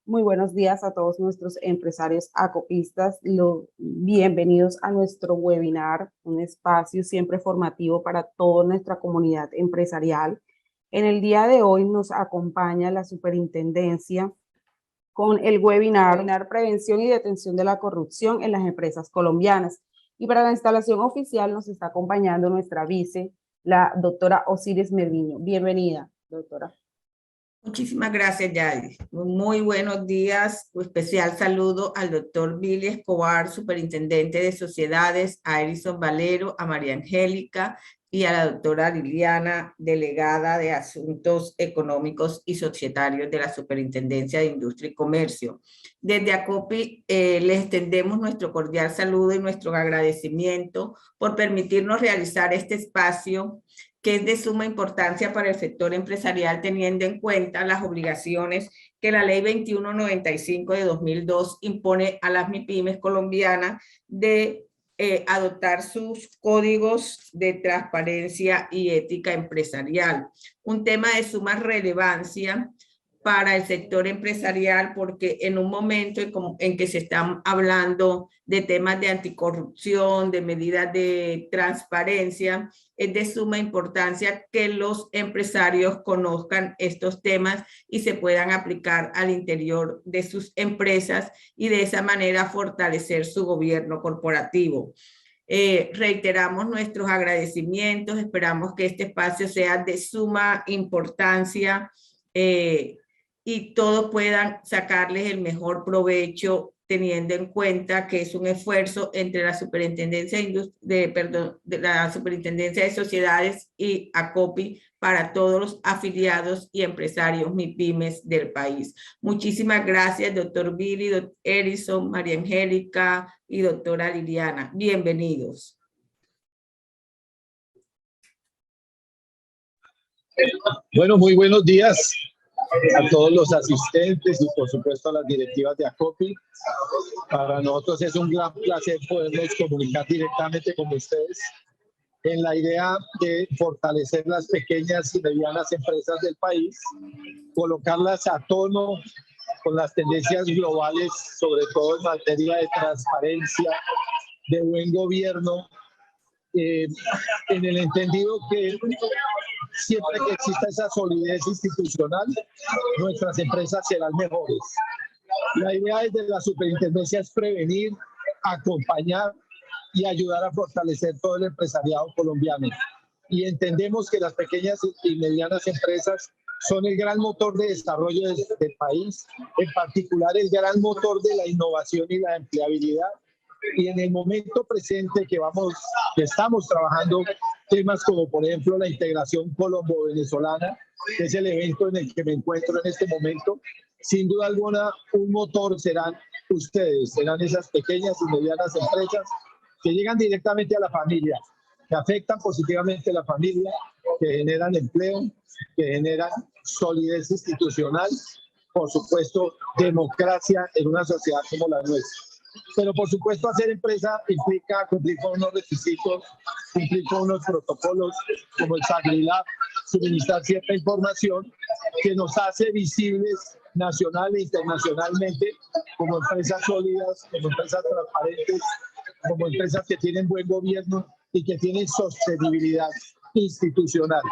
Muy buenos días a todos nuestros empresarios acopistas. Bienvenidos a nuestro webinar, un espacio siempre formativo para toda nuestra comunidad empresarial. En el día de hoy nos acompaña la Superintendencia con el webinar Prevención y Detención de la Corrupción en las Empresas Colombianas. Y para la instalación oficial nos está acompañando nuestra vice, la doctora Osiris Merviño. Bienvenida, doctora. Muchísimas gracias, Yadi. Muy buenos días. Un especial saludo al doctor Billy Escobar, superintendente de sociedades, a Edison Valero, a María Angélica y a la doctora Liliana, delegada de Asuntos Económicos y Societarios de la Superintendencia de Industria y Comercio. Desde ACOPI les extendemos nuestro cordial saludo y nuestro agradecimiento por permitirnos realizar este espacio que es de suma importancia para el sector empresarial, teniendo en cuenta las obligaciones que la Ley 2195 de 2002 impone a las MIPYMES colombianas de adoptar sus códigos de transparencia y ética empresarial. Un tema de suma relevancia para el sector empresarial, porque en un momento en que se están hablando de temas de anticorrupción, de medidas de transparencia, es de suma importancia que los empresarios conozcan estos temas y se puedan aplicar al interior de sus empresas y de esa manera fortalecer su gobierno corporativo. Reiteramos nuestros agradecimientos, esperamos que este espacio sea de suma importancia y todos puedan sacarles el mejor provecho, teniendo en cuenta que es un esfuerzo entre la Superintendencia la Superintendencia de Sociedades y ACOPI para todos los afiliados y empresarios MIPYMES del país. Muchísimas gracias, doctor Billy, doctor Edison, María Angélica y doctora Liliana. Bienvenidos. Bueno, muy buenos días a todos los asistentes y por supuesto a las directivas de ACOPI. Para nosotros es un gran placer podernos comunicar directamente con ustedes en la idea de fortalecer las pequeñas y medianas empresas del país, colocarlas a tono con las tendencias globales, sobre todo en materia de transparencia, de buen gobierno, en el entendido que siempre que exista esa solidez institucional, nuestras empresas serán mejores. La idea desde la superintendencia es prevenir, acompañar y ayudar a fortalecer todo el empresariado colombiano. Y entendemos que las pequeñas y medianas empresas son el gran motor de desarrollo del país, en particular el gran motor de la innovación y la empleabilidad. Y en el momento presente que estamos trabajando temas como por ejemplo la integración colombo-venezolana, que es el evento en el que me encuentro en este momento, sin duda alguna un motor serán ustedes, serán esas pequeñas y medianas empresas que llegan directamente a la familia, que afectan positivamente a la familia, que generan empleo, que generan solidez institucional, por supuesto democracia en una sociedad como la nuestra. Pero por supuesto hacer empresa implica cumplir con unos requisitos, cumplir con unos protocolos como el SAGRILAB, suministrar cierta información que nos hace visibles nacional e internacionalmente como empresas sólidas, como empresas transparentes, como empresas que tienen buen gobierno y que tienen sostenibilidad institucional.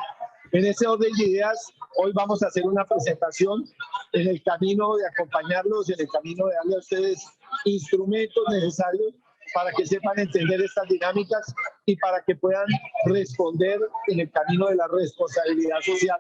En ese orden de ideas, hoy vamos a hacer una presentación en el camino de acompañarlos, en el camino de darle a ustedes instrumentos necesarios para que sepan entender estas dinámicas y para que puedan responder en el camino de la responsabilidad social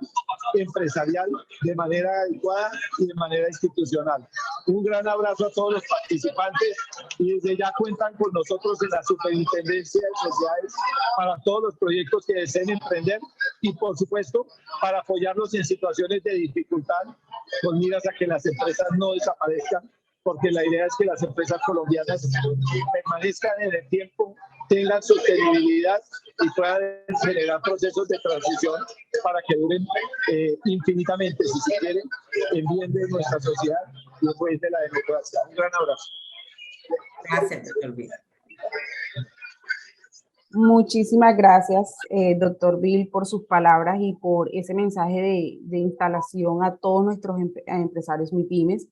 empresarial de manera adecuada y de manera institucional. Un gran abrazo a todos los participantes y desde ya cuentan con nosotros en la Superintendencia de Sociedades para todos los proyectos que deseen emprender y por supuesto para apoyarlos en situaciones de dificultad con miras a que las empresas no desaparezcan, porque la idea es que las empresas colombianas permanezcan en el tiempo, tengan sostenibilidad y puedan generar procesos de transición para que duren infinitamente, si se quiere, en bien de nuestra sociedad y en bien de la democracia. Un gran abrazo. Gracias, doctor Bill. Muchísimas gracias, doctor Bill, por sus palabras y por ese mensaje de instalación a todos nuestros empresarios MIPYMES.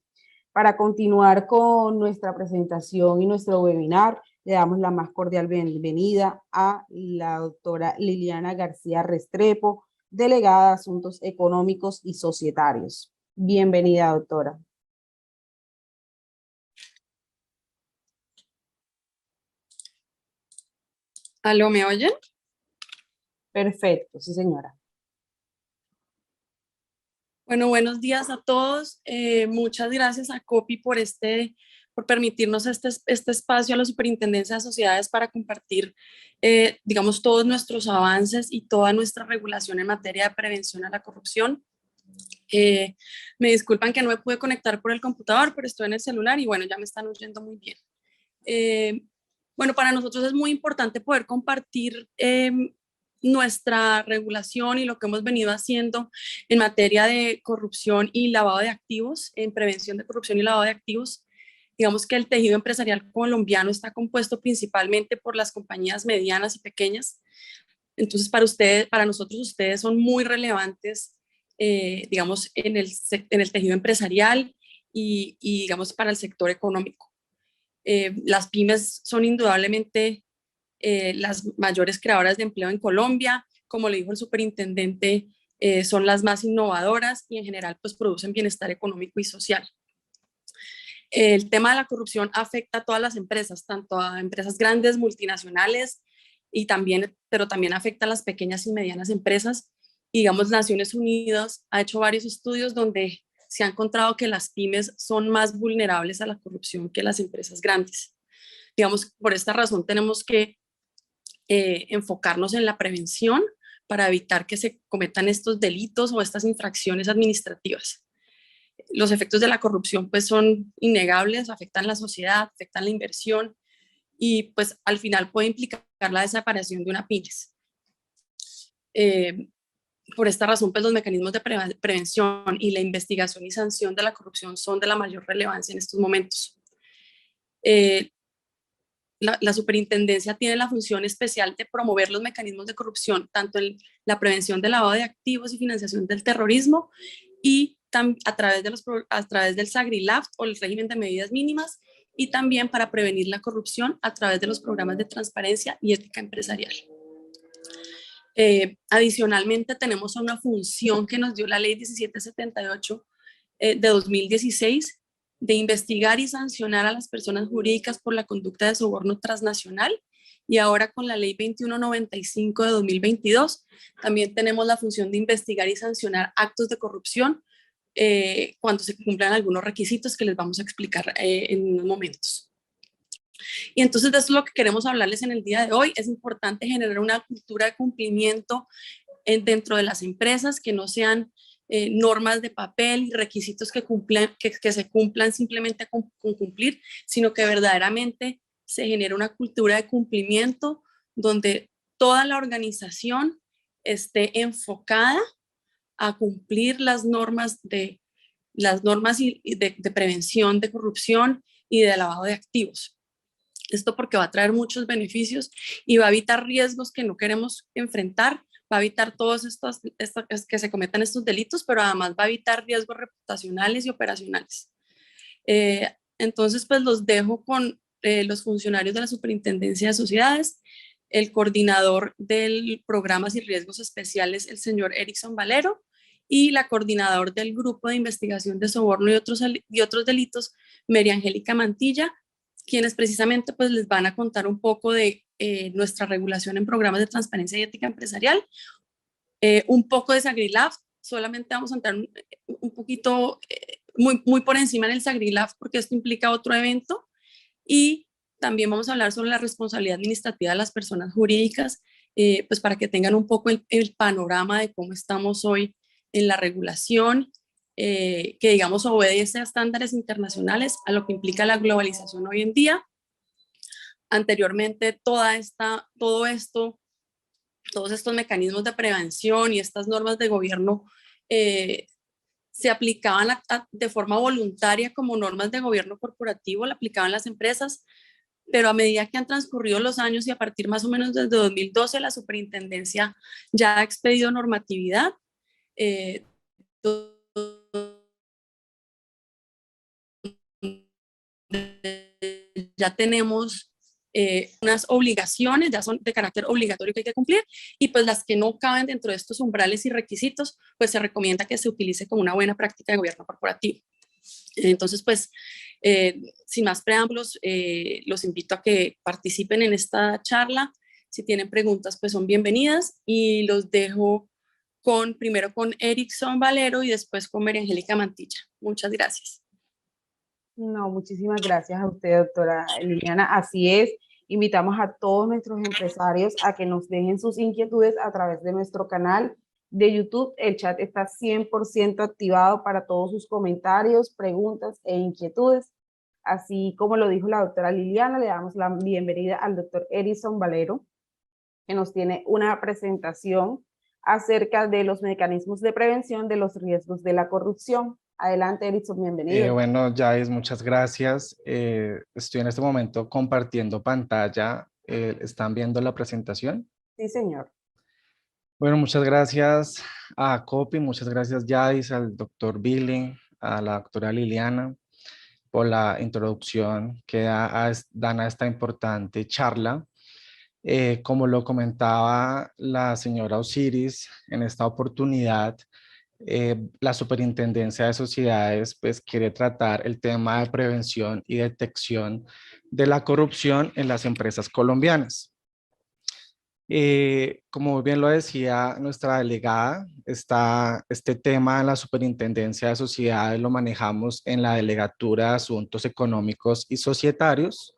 Para continuar con nuestra presentación y nuestro webinar, le damos la más cordial bienvenida a la doctora Liliana García Restrepo, delegada de Asuntos Económicos y Societarios. Bienvenida, doctora. ¿Aló, me oyen? Perfecto, sí, señora. Bueno, buenos días a todos. Muchas gracias a COPI por permitirnos este espacio a la Superintendencia de Sociedades para compartir, digamos, todos nuestros avances y toda nuestra regulación en materia de prevención a la corrupción. Me disculpan que no me pude conectar por el computador, pero estoy en el celular y bueno, ya me están oyendo muy bien. Bueno, para nosotros es muy importante poder compartir nuestra regulación y lo que hemos venido haciendo en materia de corrupción y lavado de activos, en prevención de corrupción y lavado de activos. Digamos que el tejido empresarial colombiano está compuesto principalmente por las compañías medianas y pequeñas. Entonces, para nosotros ustedes son muy relevantes, digamos, en el tejido empresarial y, digamos, para el sector económico. Las pymes son indudablemente las mayores creadoras de empleo en Colombia. Como le dijo el superintendente, son las más innovadoras y en general pues producen bienestar económico y social. El tema de la corrupción afecta a todas las empresas, tanto a empresas grandes, multinacionales, pero también afecta a las pequeñas y medianas empresas. Y, digamos, Naciones Unidas ha hecho varios estudios donde se ha encontrado que las pymes son más vulnerables a la corrupción que las empresas grandes. Digamos, por esta razón tenemos que enfocarnos en la prevención para evitar que se cometan estos delitos o estas infracciones administrativas. Los efectos de la corrupción pues son innegables, afectan la sociedad, afectan la inversión y pues al final puede implicar la desaparición de una pymes. Por esta razón, pues los mecanismos de prevención y la investigación y sanción de la corrupción son de la mayor relevancia en estos momentos. La superintendencia tiene la función especial de promover los mecanismos de corrupción, tanto en la prevención del lavado de activos y financiación del terrorismo, y a través del SAGRILAF o el régimen de medidas mínimas, y también para prevenir la corrupción a través de los programas de transparencia y ética empresarial. Adicionalmente, tenemos una función que nos dio la ley 1778 de 2016, de investigar y sancionar a las personas jurídicas por la conducta de soborno transnacional, y ahora con la ley 2195 de 2022 también tenemos la función de investigar y sancionar actos de corrupción cuando se cumplan algunos requisitos que les vamos a explicar en unos momentos. Y entonces de eso es lo que queremos hablarles en el día de hoy. Es importante generar una cultura de cumplimiento dentro de las empresas, que no sean normas de papel y requisitos que se cumplan simplemente con cumplir, sino que verdaderamente se genere una cultura de cumplimiento donde toda la organización esté enfocada a cumplir las normas de prevención de corrupción y de lavado de activos. Esto porque va a traer muchos beneficios y va a evitar riesgos que no queremos enfrentar, va a evitar todos que se cometan estos delitos, pero además va a evitar riesgos reputacionales y operacionales. Entonces, pues los dejo con los funcionarios de la Superintendencia de Sociedades, el coordinador del Programas y Riesgos Especiales, el señor Erickson Valero, y la coordinadora del Grupo de Investigación de Soborno y otros delitos, María Angélica Mantilla, quienes precisamente pues les van a contar un poco de nuestra regulación en programas de transparencia y ética empresarial, un poco de SAGRILAF. Solamente vamos a entrar un poquito, muy por encima en el SAGRILAF, porque esto implica otro evento, y también vamos a hablar sobre la responsabilidad administrativa de las personas jurídicas, pues para que tengan un poco el panorama de cómo estamos hoy en la regulación, que digamos obedece a estándares internacionales, a lo que implica la globalización hoy en día. Anteriormente todos estos mecanismos de prevención y estas normas de gobierno se aplicaban de forma voluntaria como normas de gobierno corporativo, la aplicaban las empresas, pero a medida que han transcurrido los años y a partir más o menos desde 2012, la superintendencia ya ha expedido normatividad. ya tenemos unas obligaciones, ya son de carácter obligatorio que hay que cumplir, y pues las que no caben dentro de estos umbrales y requisitos, pues se recomienda que se utilice como una buena práctica de gobierno corporativo. Entonces, pues, sin más preámbulos, los invito a que participen en esta charla. Si tienen preguntas, pues son bienvenidas, y los dejo primero con Erickson Valero y después con María Angélica Mantilla. Muchas gracias. No, muchísimas gracias a usted, doctora Liliana. Así es, invitamos a todos nuestros empresarios a que nos dejen sus inquietudes a través de nuestro canal de YouTube. El chat está 100% activado para todos sus comentarios, preguntas e inquietudes. Así como lo dijo la doctora Liliana, le damos la bienvenida al doctor Erickson Valero, que nos tiene una presentación acerca de los mecanismos de prevención de los riesgos de la corrupción. Adelante, Erickson, bienvenido. Bueno, Yais, muchas gracias. Estoy en este momento compartiendo pantalla. ¿Están viendo la presentación? Sí, señor. Bueno, muchas gracias a Copy, muchas gracias Yais, al doctor Billy, a la doctora Liliana por la introducción que dan a esta importante charla. Como lo comentaba la señora Osiris, en esta oportunidad la Superintendencia de Sociedades pues quiere tratar el tema de prevención y detección de la corrupción en las empresas colombianas. Como bien lo decía nuestra delegada, este tema en la Superintendencia de Sociedades lo manejamos en la Delegatura de Asuntos Económicos y Societarios.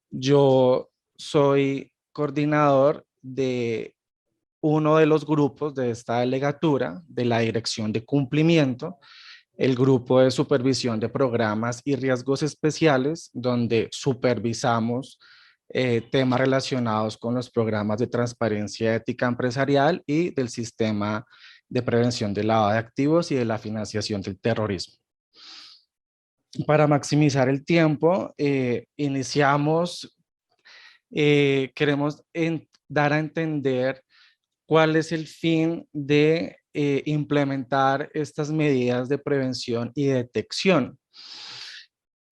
Yo soy coordinador de uno de los grupos de esta delegatura, de la Dirección de Cumplimiento, el grupo de supervisión de programas y riesgos especiales, donde supervisamos temas relacionados con los programas de transparencia ética empresarial y del sistema de prevención del lavado de activos y de la financiación del terrorismo. Para maximizar el tiempo, queremos dar a entender cuál es el fin de implementar estas medidas de prevención y detección.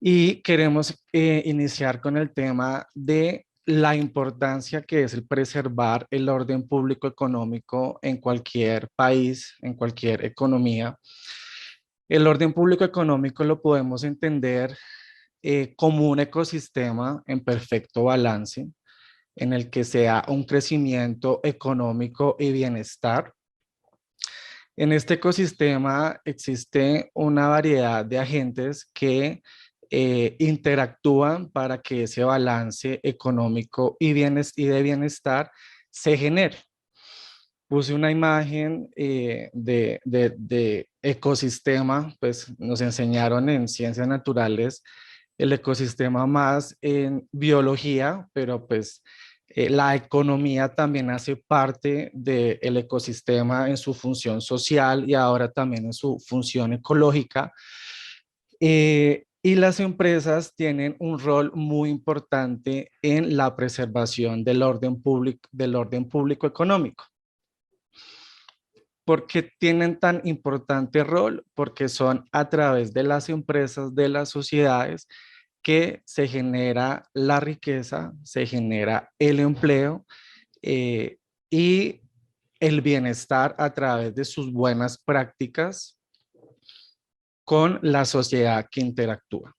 Y queremos iniciar con el tema de la importancia que es el preservar el orden público económico en cualquier país, en cualquier economía. El orden público económico lo podemos entender como un ecosistema en perfecto balance, en el que sea un crecimiento económico y bienestar. En este ecosistema existe una variedad de agentes que interactúan para que ese balance económico y de bienestar se genere. Puse una imagen de ecosistema, pues nos enseñaron en ciencias naturales el ecosistema más en biología, pero pues la economía también hace parte del ecosistema en su función social y ahora también en su función ecológica. Y las empresas tienen un rol muy importante en la preservación del orden público económico. ¿Por qué tienen tan importante rol? Porque son a través de las empresas, de las sociedades, que se genera la riqueza, se genera el empleo y el bienestar a través de sus buenas prácticas con la sociedad que interactúa.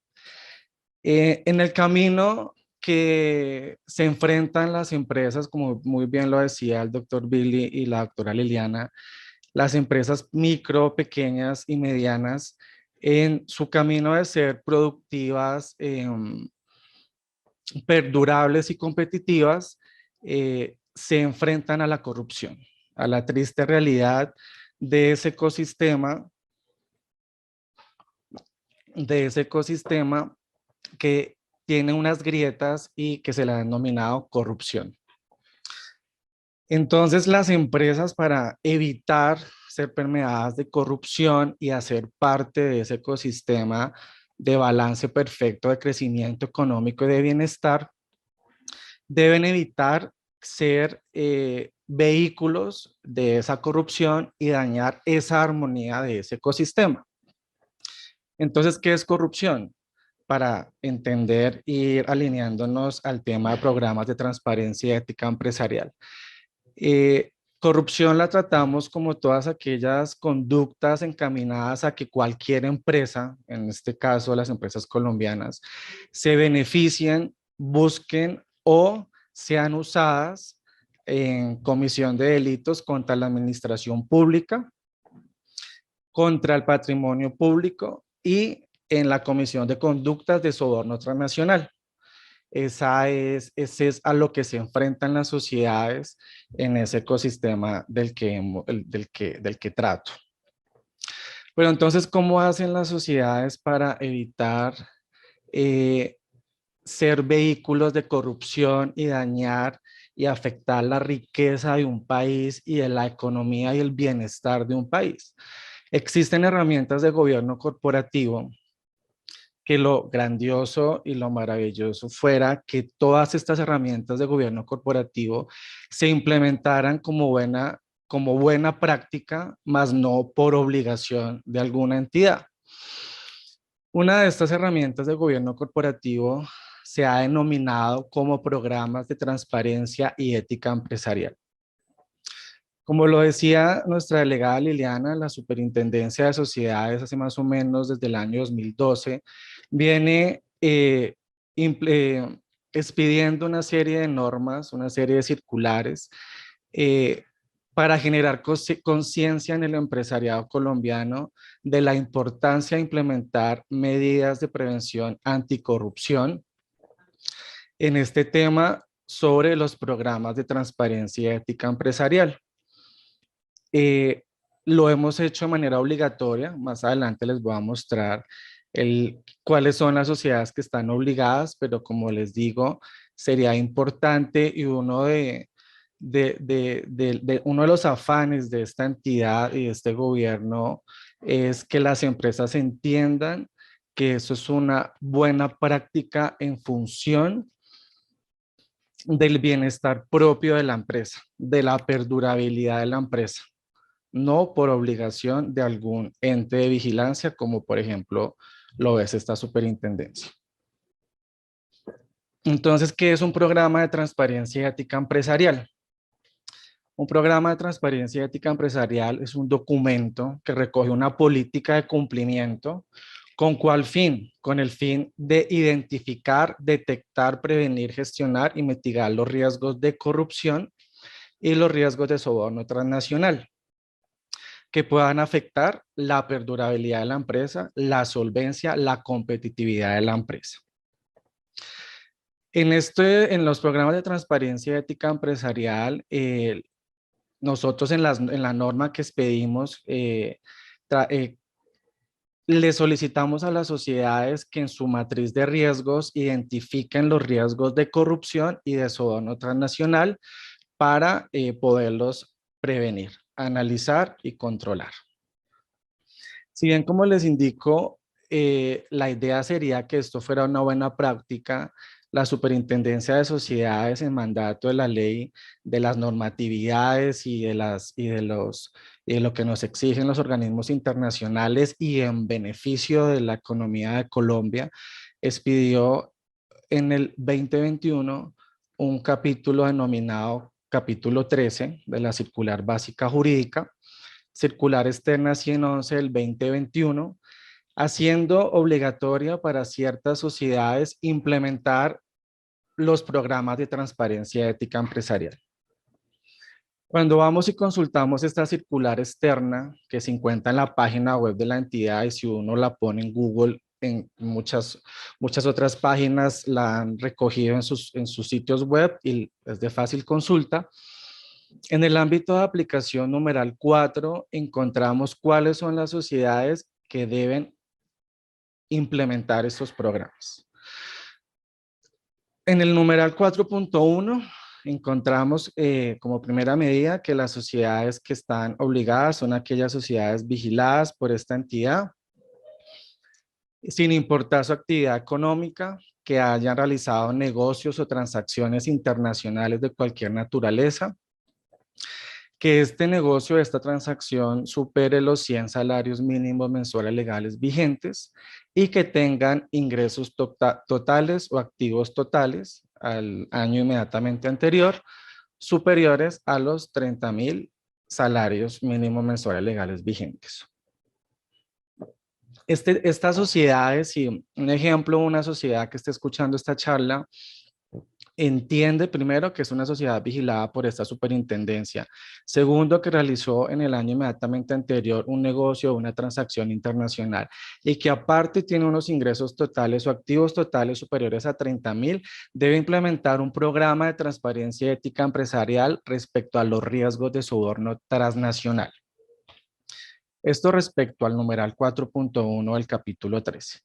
En el camino que se enfrentan las empresas, como muy bien lo decía el doctor Billy y la doctora Liliana, las empresas micro, pequeñas y medianas, en su camino de ser productivas, perdurables y competitivas, se enfrentan a la corrupción, a la triste realidad de ese ecosistema que tiene unas grietas y que se le ha denominado corrupción. Entonces, las empresas, para evitar ser permeadas de corrupción y hacer parte de ese ecosistema de balance perfecto de crecimiento económico y de bienestar, deben evitar ser vehículos de esa corrupción y dañar esa armonía de ese ecosistema. Entonces, ¿qué es corrupción? para entender e ir alineándonos al tema de programas de transparencia y ética empresarial. Corrupción la tratamos como todas aquellas conductas encaminadas a que cualquier empresa, en este caso las empresas colombianas, se beneficien, busquen o sean usadas en comisión de delitos contra la administración pública, contra el patrimonio público y en la comisión de conductas de soborno transnacional. Ese es a lo que se enfrentan las sociedades en ese ecosistema del que trato. Pero entonces, ¿cómo hacen las sociedades para evitar ser vehículos de corrupción y dañar y afectar la riqueza de un país y de la economía y el bienestar de un país? Existen herramientas de gobierno corporativo que lo grandioso y lo maravilloso fuera que todas estas herramientas de gobierno corporativo se implementaran como buena práctica, más no por obligación de alguna entidad. Una de estas herramientas de gobierno corporativo se ha denominado como programas de transparencia y ética empresarial. Como lo decía nuestra delegada Liliana, la Superintendencia de Sociedades hace más o menos desde el año 2012 viene expidiendo una serie de normas, una serie de circulares para generar conciencia en el empresariado colombiano de la importancia de implementar medidas de prevención anticorrupción en este tema sobre los programas de transparencia y ética empresarial. Lo hemos hecho de manera obligatoria. Más adelante les voy a mostrar cuáles son las sociedades que están obligadas, pero como les digo, sería importante y uno de los afanes de esta entidad y de este gobierno es que las empresas entiendan que eso es una buena práctica en función del bienestar propio de la empresa, de la perdurabilidad de la empresa, no por obligación de algún ente de vigilancia, como por ejemplo lo es esta superintendencia. Entonces, ¿qué es un programa de transparencia y ética empresarial? Un programa de transparencia y ética empresarial es un documento que recoge una política de cumplimiento. ¿Con cuál fin? Con el fin de identificar, detectar, prevenir, gestionar y mitigar los riesgos de corrupción y los riesgos de soborno transnacional que puedan afectar la perdurabilidad de la empresa, la solvencia, la competitividad de la empresa. En los programas de transparencia y ética empresarial, nosotros en la norma que expedimos, le solicitamos a las sociedades que en su matriz de riesgos identifiquen los riesgos de corrupción y de soborno transnacional para poderlos prevenir, analizar y controlar. Si bien, como les indico, la idea sería que esto fuera una buena práctica, la Superintendencia de Sociedades en mandato de la ley de las normatividades y de lo que nos exigen los organismos internacionales y en beneficio de la economía de Colombia, expidió en el 2021 un capítulo denominado capítulo 13 de la Circular Básica Jurídica, Circular Externa 111 del 2021, haciendo obligatoria para ciertas sociedades implementar los programas de transparencia ética empresarial. Cuando vamos y consultamos esta circular externa que se encuentra en la página web de la entidad, y si uno la pone en Google, en muchas otras páginas la han recogido en sus sitios web y es de fácil consulta. En el ámbito de aplicación numeral 4 encontramos cuáles son las sociedades que deben implementar estos programas. En el numeral 4.1 encontramos como primera medida que las sociedades que están obligadas son aquellas sociedades vigiladas por esta entidad, sin importar su actividad económica, que hayan realizado negocios o transacciones internacionales de cualquier naturaleza, que este negocio, esta transacción supere los 100 salarios mínimos mensuales legales vigentes y que tengan ingresos totales o activos totales al año inmediatamente anterior superiores a los 30.000 salarios mínimos mensuales legales vigentes. Estas sociedades, y un ejemplo, una sociedad que esté escuchando esta charla, entiende primero que es una sociedad vigilada por esta superintendencia. Segundo, que realizó en el año inmediatamente anterior un negocio o una transacción internacional y que aparte tiene unos ingresos totales o activos totales superiores a 30.000, debe implementar un programa de transparencia y ética empresarial respecto a los riesgos de soborno transnacional. Esto respecto al numeral 4.1 del capítulo 13.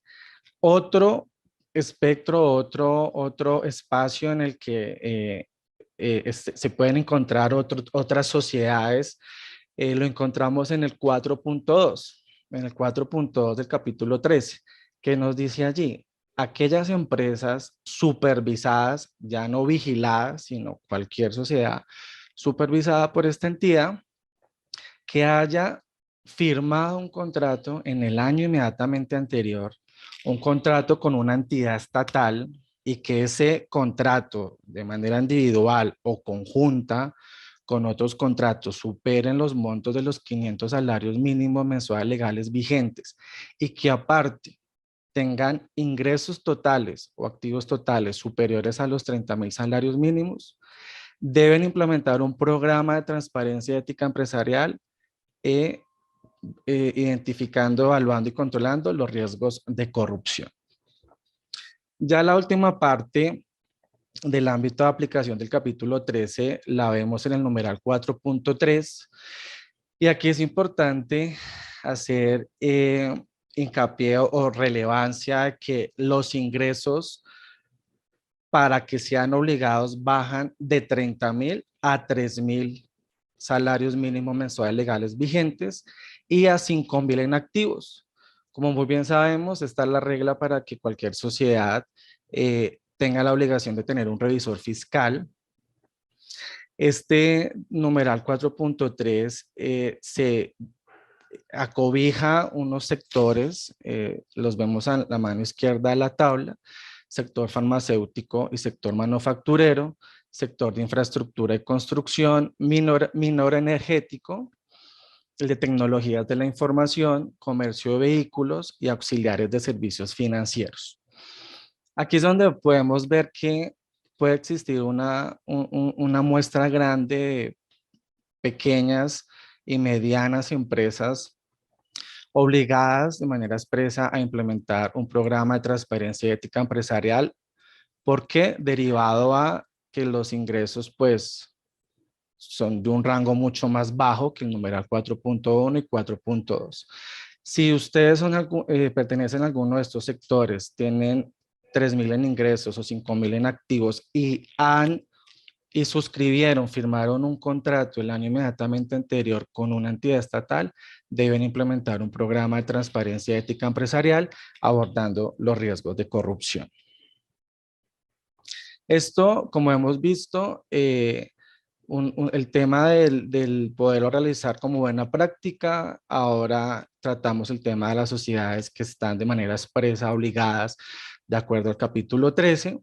Otro espectro, otro espacio en el que se pueden encontrar otras sociedades, lo encontramos en el 4.2, en el 4.2 del capítulo 13, que nos dice allí, aquellas empresas supervisadas, ya no vigiladas, sino cualquier sociedad supervisada por esta entidad, que haya firmado un contrato en el año inmediatamente anterior, un contrato con una entidad estatal y que ese contrato de manera individual o conjunta con otros contratos superen los montos de los 500 salarios mínimos mensuales legales vigentes y que aparte tengan ingresos totales o activos totales superiores a los 30.000 salarios mínimos, deben implementar un programa de transparencia y ética empresarial identificando, evaluando y controlando los riesgos de corrupción. Ya la última parte del ámbito de aplicación del capítulo 13 la vemos en el numeral 4.3 y aquí es importante hacer hincapié o relevancia de que los ingresos para que sean obligados bajan de 30.000 a 3.000 salarios mínimos mensuales legales vigentes y a 5.000 en activos. Como muy bien sabemos, esta es la regla para que cualquier sociedad tenga la obligación de tener un revisor fiscal. Este numeral 4.3 se acobija unos sectores, los vemos a la mano izquierda de la tabla, sector farmacéutico y sector manufacturero, sector de infraestructura y construcción, minor energético, el de tecnologías de la información, comercio de vehículos y auxiliares de servicios financieros. Aquí es donde podemos ver que puede existir una muestra grande de pequeñas y medianas empresas obligadas de manera expresa a implementar un programa de transparencia y ética empresarial, porque derivado a que los ingresos pues son de un rango mucho más bajo que el numeral 4.1 y 4.2. Si ustedes pertenecen a alguno de estos sectores, tienen 3.000 en ingresos o 5.000 en activos y suscribieron, firmaron un contrato el año inmediatamente anterior con una entidad estatal, deben implementar un programa de transparencia ética empresarial abordando los riesgos de corrupción. Esto, como hemos visto, el tema del poderlo realizar como buena práctica, ahora tratamos el tema de las sociedades que están de manera expresa obligadas de acuerdo al capítulo 13.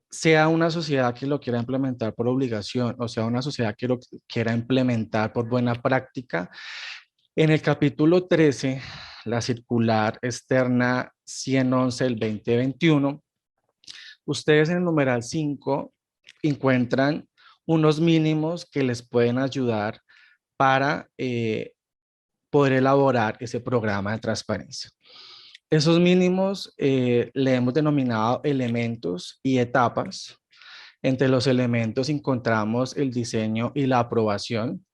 Sea una sociedad que lo quiera implementar por obligación o sea una sociedad que lo quiera implementar por buena práctica, en el capítulo 13, la circular externa 111 del 2021, ustedes en el numeral 5 encuentran unos mínimos que les pueden ayudar para poder elaborar ese programa de transparencia. Esos mínimos le hemos denominado elementos y etapas. Entre los elementos encontramos el diseño y la aprobación.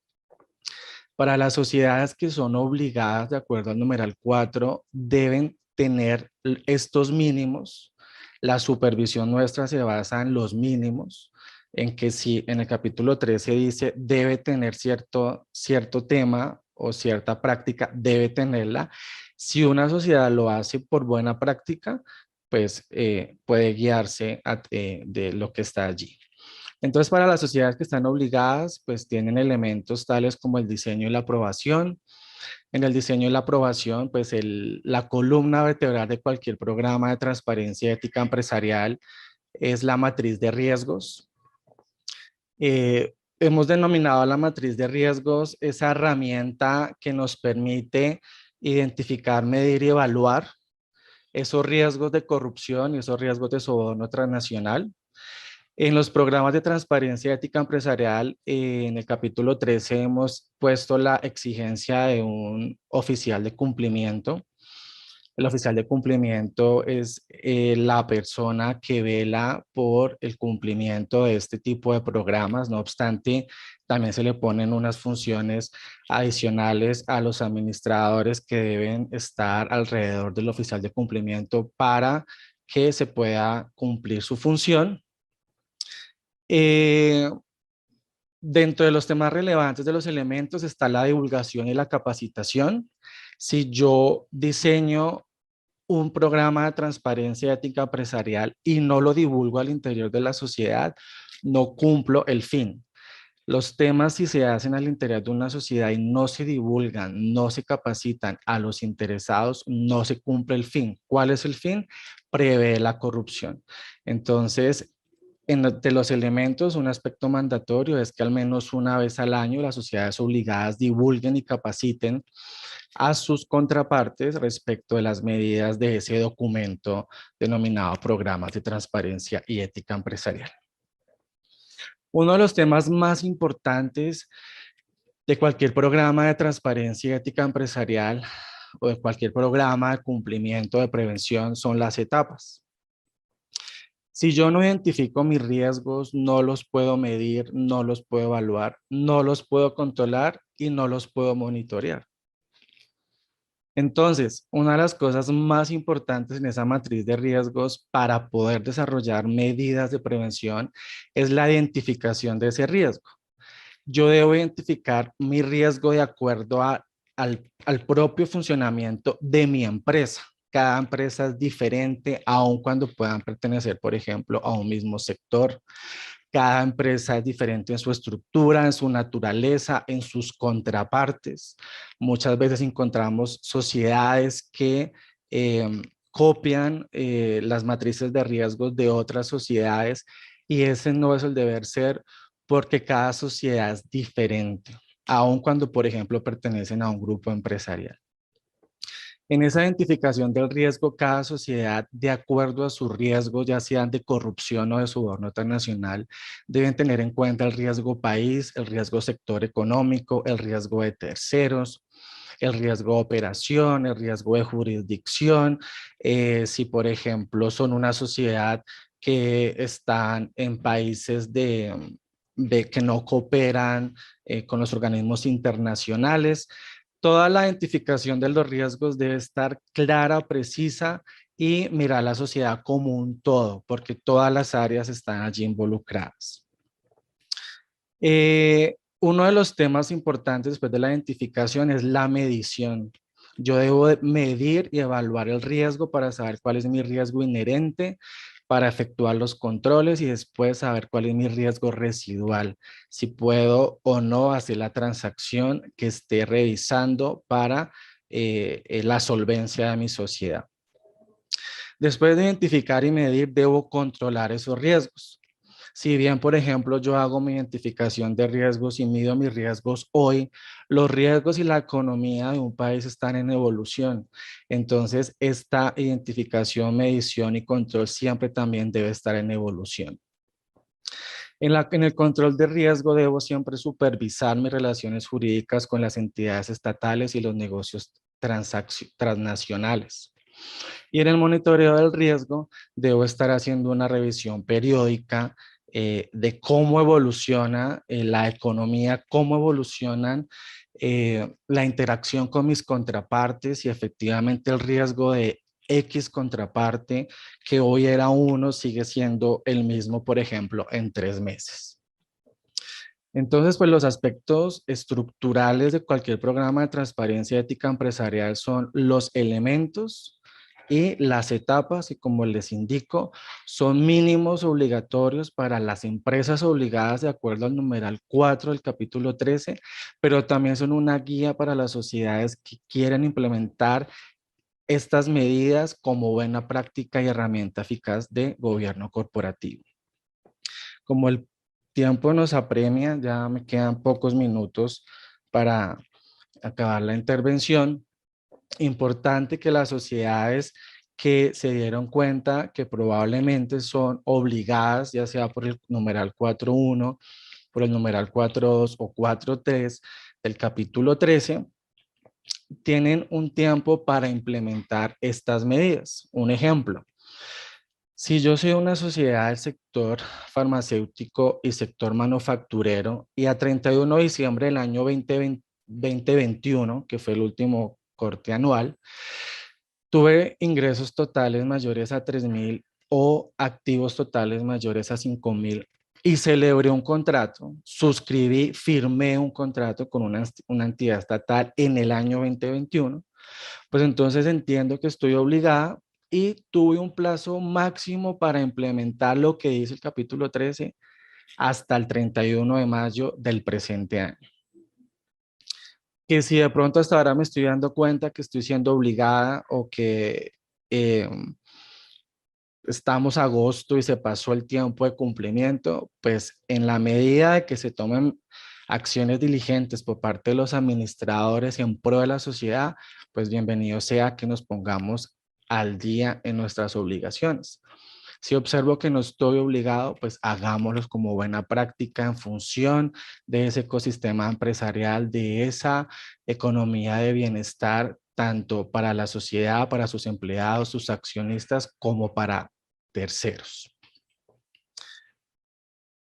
Para las sociedades que son obligadas, de acuerdo al numeral 4, deben tener estos mínimos. La supervisión nuestra se basa en los mínimos, en que si en el capítulo 13 dice debe tener cierto tema o cierta práctica, debe tenerla. Si una sociedad lo hace por buena práctica, pues puede guiarse de lo que está allí. Entonces, para las sociedades que están obligadas, pues tienen elementos tales como el diseño y la aprobación. En el diseño y la aprobación, pues la columna vertebral de cualquier programa de transparencia ética empresarial es la matriz de riesgos. Hemos denominado a la matriz de riesgos esa herramienta que nos permite identificar, medir y evaluar esos riesgos de corrupción y esos riesgos de soborno transnacional. En los programas de transparencia ética empresarial, en el capítulo 13 hemos puesto la exigencia de un oficial de cumplimiento. El oficial de cumplimiento es la persona que vela por el cumplimiento de este tipo de programas. No obstante, también se le ponen unas funciones adicionales a los administradores que deben estar alrededor del oficial de cumplimiento para que se pueda cumplir su función. Dentro de los temas relevantes de los elementos está la divulgación y la capacitación. Si yo diseño un programa de transparencia ética empresarial y no lo divulgo al interior de la sociedad, no cumplo el fin. Los temas, si se hacen al interior de una sociedad y no se divulgan, no se capacitan a los interesados, no se cumple el fin. ¿Cuál es el fin? Prever la corrupción. Entonces, de los elementos, un aspecto mandatorio es que al menos una vez al año las sociedades obligadas divulguen y capaciten a sus contrapartes respecto de las medidas de ese documento denominado Programas de Transparencia y Ética Empresarial. Uno de los temas más importantes de cualquier programa de transparencia y ética empresarial o de cualquier programa de cumplimiento de prevención son las etapas. Si yo no identifico mis riesgos, no los puedo medir, no los puedo evaluar, no los puedo controlar y no los puedo monitorear. Entonces, una de las cosas más importantes en esa matriz de riesgos para poder desarrollar medidas de prevención es la identificación de ese riesgo. Yo debo identificar mi riesgo de acuerdo al propio funcionamiento de mi empresa. Cada empresa es diferente, aun cuando puedan pertenecer, por ejemplo, a un mismo sector. Cada empresa es diferente en su estructura, en su naturaleza, en sus contrapartes. Muchas veces encontramos sociedades que copian las matrices de riesgos de otras sociedades y ese no es el deber ser porque cada sociedad es diferente, aun cuando, por ejemplo, pertenecen a un grupo empresarial. En esa identificación del riesgo, cada sociedad, de acuerdo a sus riesgos, ya sean de corrupción o de soborno transnacional, deben tener en cuenta el riesgo país, el riesgo sector económico, el riesgo de terceros, el riesgo de operación, el riesgo de jurisdicción. Si, por ejemplo, son una sociedad que están en países que no cooperan con los organismos internacionales. Toda la identificación de los riesgos debe estar clara, precisa y mirar la sociedad como un todo, porque todas las áreas están allí involucradas. Uno de los temas importantes después de la identificación es la medición. Yo debo medir y evaluar el riesgo para saber cuál es mi riesgo inherente, para efectuar los controles y después saber cuál es mi riesgo residual, si puedo o no hacer la transacción que esté revisando para la solvencia de mi sociedad. Después de identificar y medir, debo controlar esos riesgos. Si bien, por ejemplo, yo hago mi identificación de riesgos y mido mis riesgos hoy, los riesgos y la economía de un país están en evolución. Entonces, esta identificación, medición y control siempre también debe estar en evolución. En el control de riesgo debo siempre supervisar mis relaciones jurídicas con las entidades estatales y los negocios transnacionales. Y en el monitoreo del riesgo debo estar haciendo una revisión periódica de cómo evoluciona la economía, cómo evolucionan la interacción con mis contrapartes y efectivamente el riesgo de X contraparte que hoy era 1 sigue siendo el mismo, por ejemplo, en 3 meses. Entonces, pues los aspectos estructurales de cualquier programa de transparencia ética empresarial son los elementos Y las etapas, y como les indico, son mínimos obligatorios para las empresas obligadas de acuerdo al numeral 4 del capítulo 13, pero también son una guía para las sociedades que quieren implementar estas medidas como buena práctica y herramienta eficaz de gobierno corporativo. Como el tiempo nos apremia, ya me quedan pocos minutos para acabar la intervención. Importante que las sociedades que se dieron cuenta que probablemente son obligadas, ya sea por el numeral 4.1, por el numeral 4.2 o 4.3 del capítulo 13, tienen un tiempo para implementar estas medidas. Un ejemplo, si yo soy una sociedad del sector farmacéutico y sector manufacturero y a 31 de diciembre del año 2021, que fue el último corte anual, tuve ingresos totales mayores a 3.000 o activos totales mayores a 5.000 y celebré un contrato, suscribí, firmé un contrato con una entidad estatal en el año 2021, pues entonces entiendo que estoy obligada y tuve un plazo máximo para implementar lo que dice el capítulo 13 hasta el 31 de mayo del presente año. Que si de pronto hasta ahora me estoy dando cuenta que estoy siendo obligada o que estamos a agosto y se pasó el tiempo de cumplimiento, pues en la medida de que se tomen acciones diligentes por parte de los administradores en pro de la sociedad, pues bienvenido sea que nos pongamos al día en nuestras obligaciones. Si observo que no estoy obligado, pues hagámoslos como buena práctica en función de ese ecosistema empresarial, de esa economía de bienestar, tanto para la sociedad, para sus empleados, sus accionistas, como para terceros.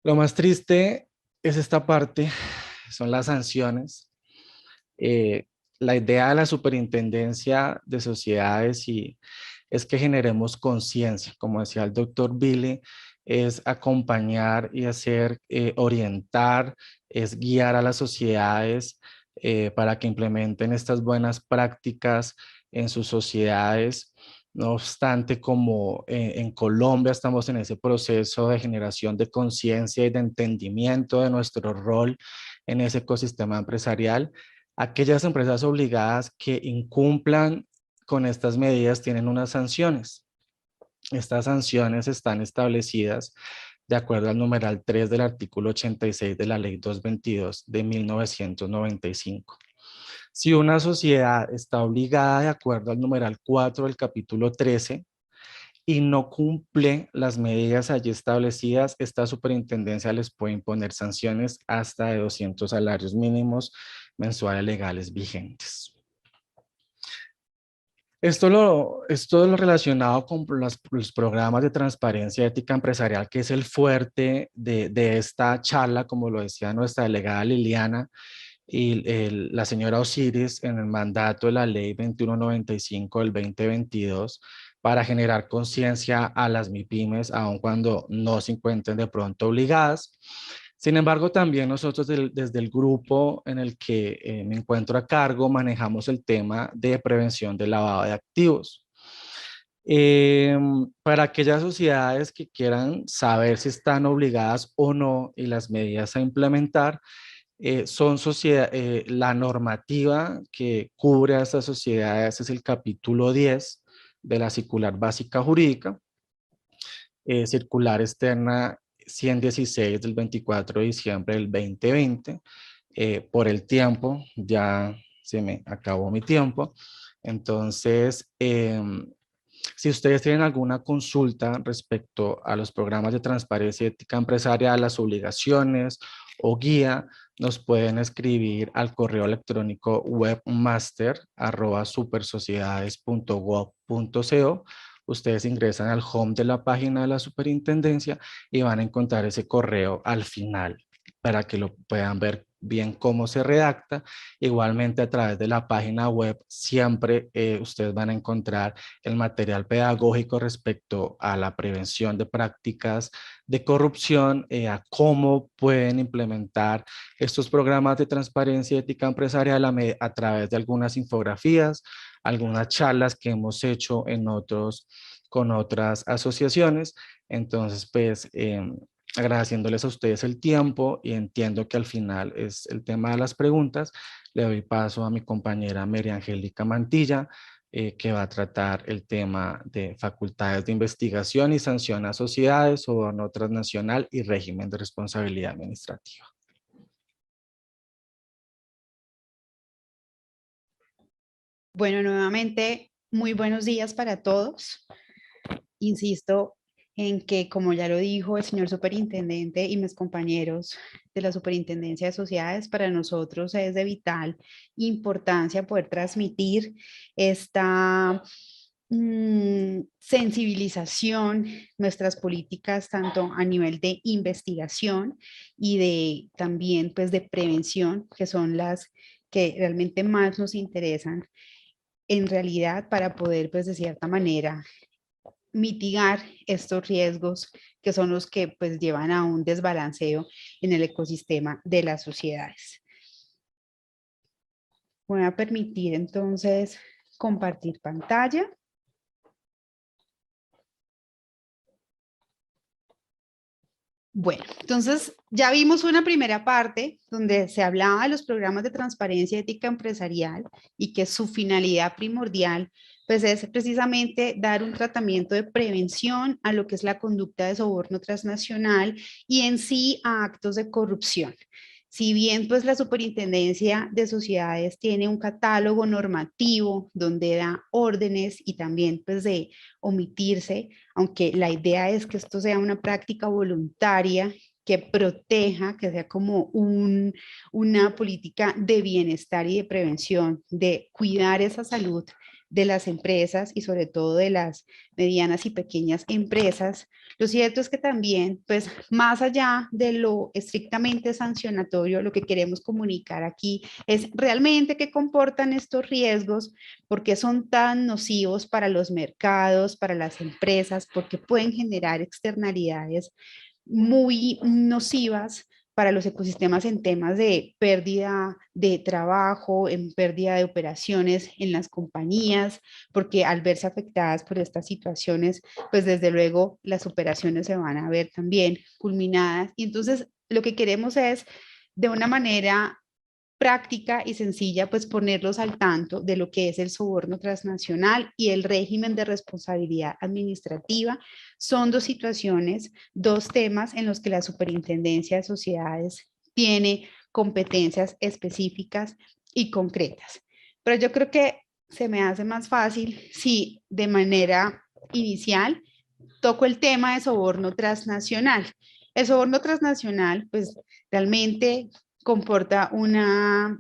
Lo más triste es esta parte, son las sanciones. La idea de la Superintendencia de Sociedades es que generemos conciencia, como decía el doctor Billy, es acompañar y hacer, orientar, es guiar a las sociedades para que implementen estas buenas prácticas en sus sociedades. No obstante, como en Colombia estamos en ese proceso de generación de conciencia y de entendimiento de nuestro rol en ese ecosistema empresarial, aquellas empresas obligadas que incumplan con estas medidas tienen unas sanciones. Estas sanciones están establecidas de acuerdo al numeral 3 del artículo 86 de la Ley 222 de 1995. Si una sociedad está obligada de acuerdo al numeral 4 del capítulo 13 y no cumple las medidas allí establecidas, esta superintendencia les puede imponer sanciones hasta de 200 salarios mínimos mensuales legales vigentes. Es todo lo relacionado con los programas de transparencia ética empresarial, que es el fuerte de esta charla, como lo decía nuestra delegada Liliana y la señora Osiris en el mandato de la ley 2195 del 2022 para generar conciencia a las MIPYMES, aun cuando no se encuentren de pronto obligadas. Sin embargo, también nosotros desde el grupo en el que me encuentro a cargo manejamos el tema de prevención del lavado de activos. Para aquellas sociedades que quieran saber si están obligadas o no y las medidas a implementar, la normativa que cubre a estas sociedades es el capítulo 10 de la Circular Básica Jurídica, Circular Externa 116 del 24 de diciembre del 2020. Por el tiempo, ya se me acabó mi tiempo. Entonces, si ustedes tienen alguna consulta respecto a los programas de transparencia y ética empresarial, las obligaciones o guía, nos pueden escribir al correo electrónico webmaster@supersociedades.gov.co. Ustedes ingresan al home de la página de la superintendencia y van a encontrar ese correo al final para que lo puedan ver bien cómo se redacta. Igualmente a través de la página web siempre ustedes van a encontrar el material pedagógico respecto a la prevención de prácticas de corrupción, a cómo pueden implementar estos programas de transparencia y ética empresarial a través de algunas infografías, algunas charlas que hemos hecho con otras asociaciones. Entonces, pues, agradeciéndoles a ustedes el tiempo y entiendo que al final es el tema de las preguntas, le doy paso a mi compañera María Angélica Mantilla, que va a tratar el tema de facultades de investigación y sanción a sociedades, soborno transnacional y régimen de responsabilidad administrativa. Bueno, nuevamente, muy buenos días para todos. Insisto en que, como ya lo dijo el señor superintendente y mis compañeros de la Superintendencia de Sociedades, para nosotros es de vital importancia poder transmitir esta sensibilización, nuestras políticas tanto a nivel de investigación y de también pues de prevención, que son las que realmente más nos interesan en realidad para poder pues de cierta manera mitigar estos riesgos que son los que pues llevan a un desbalanceo en el ecosistema de las sociedades. Voy a permitir entonces compartir pantalla. Bueno, entonces ya vimos una primera parte donde se hablaba de los programas de transparencia y ética empresarial y que su finalidad primordial pues es precisamente dar un tratamiento de prevención a lo que es la conducta de soborno transnacional y en sí a actos de corrupción. Si bien pues la Superintendencia de Sociedades tiene un catálogo normativo donde da órdenes y también pues de omitirse, aunque la idea es que esto sea una práctica voluntaria que proteja, que sea como una política de bienestar y de prevención, de cuidar esa salud de las empresas y sobre todo de las medianas y pequeñas empresas. Lo cierto es que también, pues más allá de lo estrictamente sancionatorio, lo que queremos comunicar aquí es realmente qué comportan estos riesgos, por qué son tan nocivos para los mercados, para las empresas, porque pueden generar externalidades muy nocivas para los ecosistemas en temas de pérdida de trabajo, en pérdida de operaciones en las compañías, porque al verse afectadas por estas situaciones, pues desde luego las operaciones se van a ver también culminadas. Y entonces lo que queremos es de una manera práctica y sencilla, pues ponerlos al tanto de lo que es el soborno transnacional y el régimen de responsabilidad administrativa. Son dos situaciones, dos temas en los que la Superintendencia de Sociedades tiene competencias específicas y concretas. Pero yo creo que se me hace más fácil si de manera inicial toco el tema de soborno transnacional. El soborno transnacional, pues realmente comporta una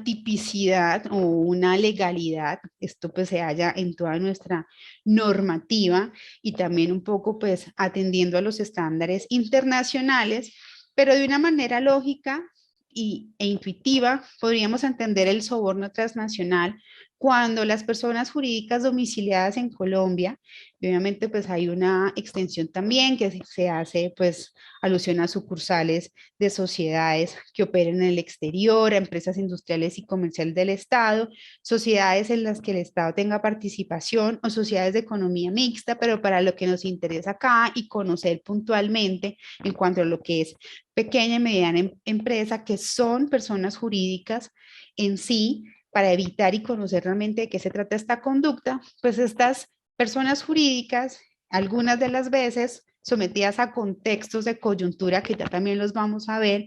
tipicidad o una legalidad, esto pues se halla en toda nuestra normativa y también un poco pues atendiendo a los estándares internacionales, pero de una manera lógica e intuitiva podríamos entender el soborno transnacional cuando las personas jurídicas domiciliadas en Colombia, obviamente pues hay una extensión también que se hace pues alusión a sucursales de sociedades que operen en el exterior, a empresas industriales y comerciales del Estado, sociedades en las que el Estado tenga participación o sociedades de economía mixta, pero para lo que nos interesa acá y conocer puntualmente en cuanto a lo que es pequeña y mediana empresa, que son personas jurídicas en sí, para evitar y conocer realmente de qué se trata esta conducta, pues estas personas jurídicas, algunas de las veces sometidas a contextos de coyuntura que ya también los vamos a ver,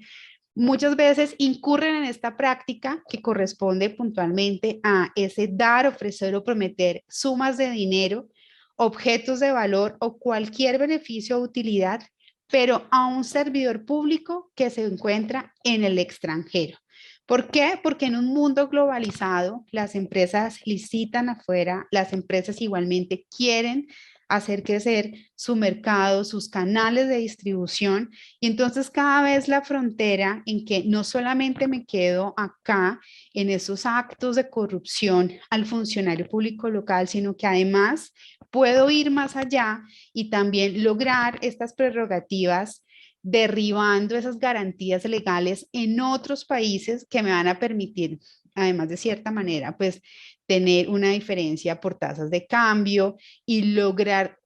muchas veces incurren en esta práctica que corresponde puntualmente a ese dar, ofrecer o prometer sumas de dinero, objetos de valor o cualquier beneficio o utilidad, pero a un servidor público que se encuentra en el extranjero. ¿Por qué? Porque en un mundo globalizado las empresas licitan afuera, las empresas igualmente quieren hacer crecer su mercado, sus canales de distribución, y entonces cada vez la frontera en que no solamente me quedo acá en esos actos de corrupción al funcionario público local, sino que además puedo ir más allá y también lograr estas prerrogativas derribando esas garantías legales en otros países que me van a permitir, además de cierta manera, pues tener una diferencia por tasas de cambio y lograr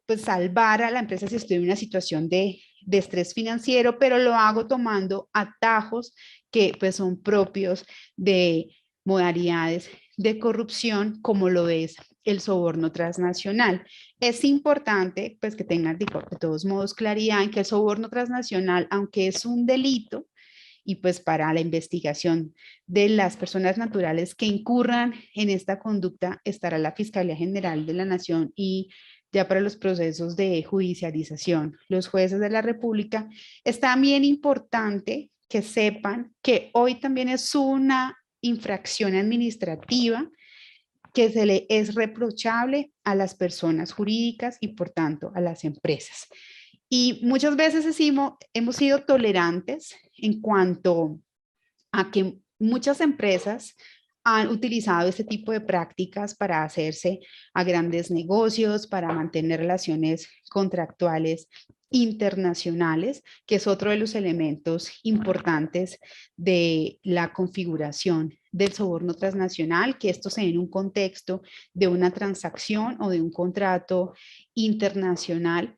pues salvar a la empresa si estoy en una situación de estrés financiero, pero lo hago tomando atajos que pues son propios de modalidades de corrupción como lo es el soborno transnacional. Es importante pues que tengan de todos modos claridad en que el soborno transnacional, aunque es un delito, y pues para la investigación de las personas naturales que incurran en esta conducta estará la Fiscalía General de la Nación, y ya para los procesos de judicialización, los jueces de la República. Es también importante que sepan que hoy también es una infracción administrativa que se le es reprochable a las personas jurídicas y por tanto a las empresas. Y muchas veces hemos sido tolerantes en cuanto a que muchas empresas han utilizado este tipo de prácticas para hacerse a grandes negocios, para mantener relaciones contractuales internacionales, que es otro de los elementos importantes de la configuración del soborno transnacional, que esto se dé en un contexto de una transacción o de un contrato internacional.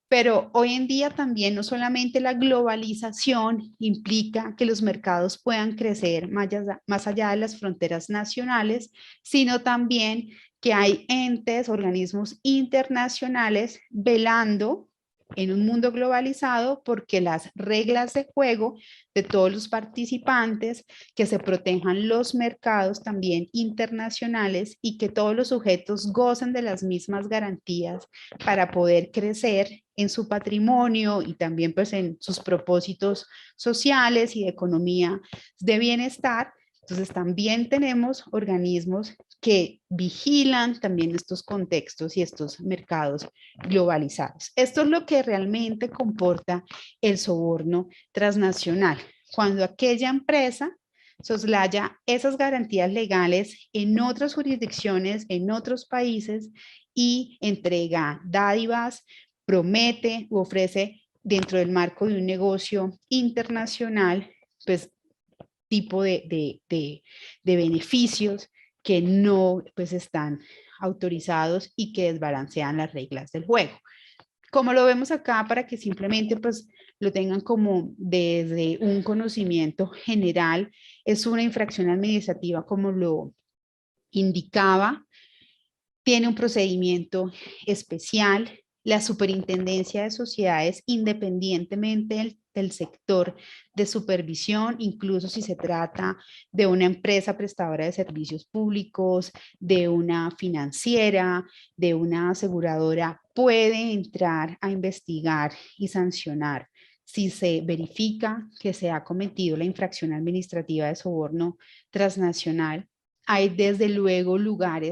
Pero hoy en día también no solamente la globalización implica que los mercados puedan crecer más allá de las fronteras nacionales, sino también que hay entes, organismos internacionales velando en un mundo globalizado porque las reglas de juego de todos los participantes, que se protejan los mercados también internacionales y que todos los sujetos gocen de las mismas garantías para poder crecer en su patrimonio y también pues en sus propósitos sociales y de economía de bienestar. Entonces también tenemos organismos que vigilan también estos contextos y estos mercados globalizados. Esto es lo que realmente comporta el soborno transnacional. Cuando aquella empresa soslaya esas garantías legales en otras jurisdicciones, en otros países y entrega dádivas, promete u ofrece dentro del marco de un negocio internacional, pues tipo de beneficios que no pues están autorizados y que desbalancean las reglas del juego. Como lo vemos acá, para que simplemente pues lo tengan como desde un conocimiento general, es una infracción administrativa como lo indicaba, tiene un procedimiento especial. La Superintendencia de Sociedades, independientemente del sector de supervisión, incluso si se trata de una empresa prestadora de servicios públicos, de una financiera, de una aseguradora, puede entrar a investigar y sancionar si se verifica que se ha cometido la infracción administrativa de soborno transnacional. Hay desde luego lugar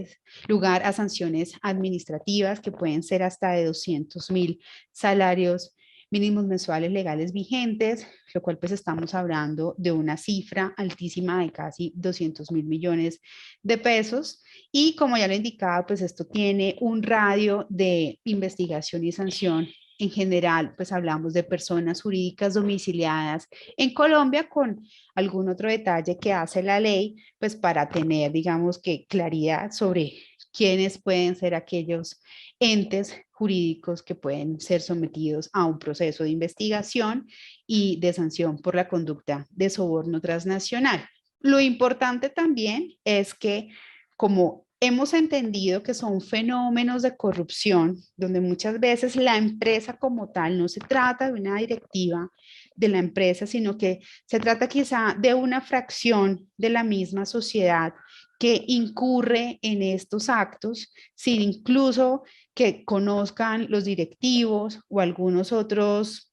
a sanciones administrativas que pueden ser hasta de 200.000 salarios mínimos mensuales legales vigentes, lo cual pues estamos hablando de una cifra altísima de casi 200.000 millones de pesos. Y como ya lo indicaba, pues esto tiene un radio de investigación y sanción. En general, pues hablamos de personas jurídicas domiciliadas en Colombia, con algún otro detalle que hace la ley, pues para tener, digamos que claridad sobre quiénes pueden ser aquellos entes jurídicos que pueden ser sometidos a un proceso de investigación y de sanción por la conducta de soborno transnacional. Lo importante también es que, como hemos entendido que son fenómenos de corrupción, donde muchas veces la empresa como tal, no se trata de una directiva de la empresa, sino que se trata quizá de una fracción de la misma sociedad que incurre en estos actos, sin incluso que conozcan los directivos o algunos otros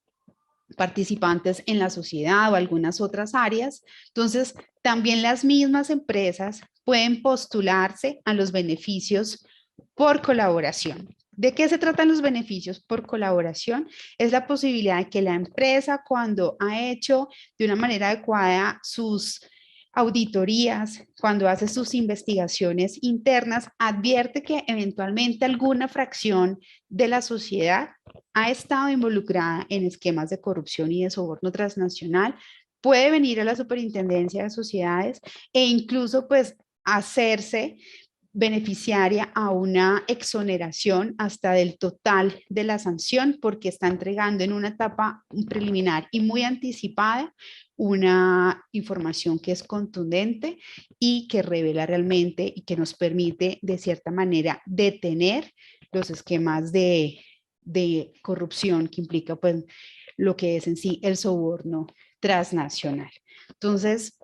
participantes en la sociedad o algunas otras áreas. Entonces, también las mismas empresas pueden postularse a los beneficios por colaboración. ¿De qué se tratan los beneficios por colaboración? Es la posibilidad de que la empresa, cuando ha hecho de una manera adecuada sus auditorías, cuando hace sus investigaciones internas, advierte que eventualmente alguna fracción de la sociedad ha estado involucrada en esquemas de corrupción y de soborno transnacional, puede venir a la Superintendencia de Sociedades e incluso pues hacerse beneficiaria a una exoneración hasta del total de la sanción porque está entregando en una etapa preliminar y muy anticipada una información que es contundente y que revela realmente y que nos permite de cierta manera detener los esquemas de corrupción que implica pues lo que es en sí el soborno transnacional. Entonces,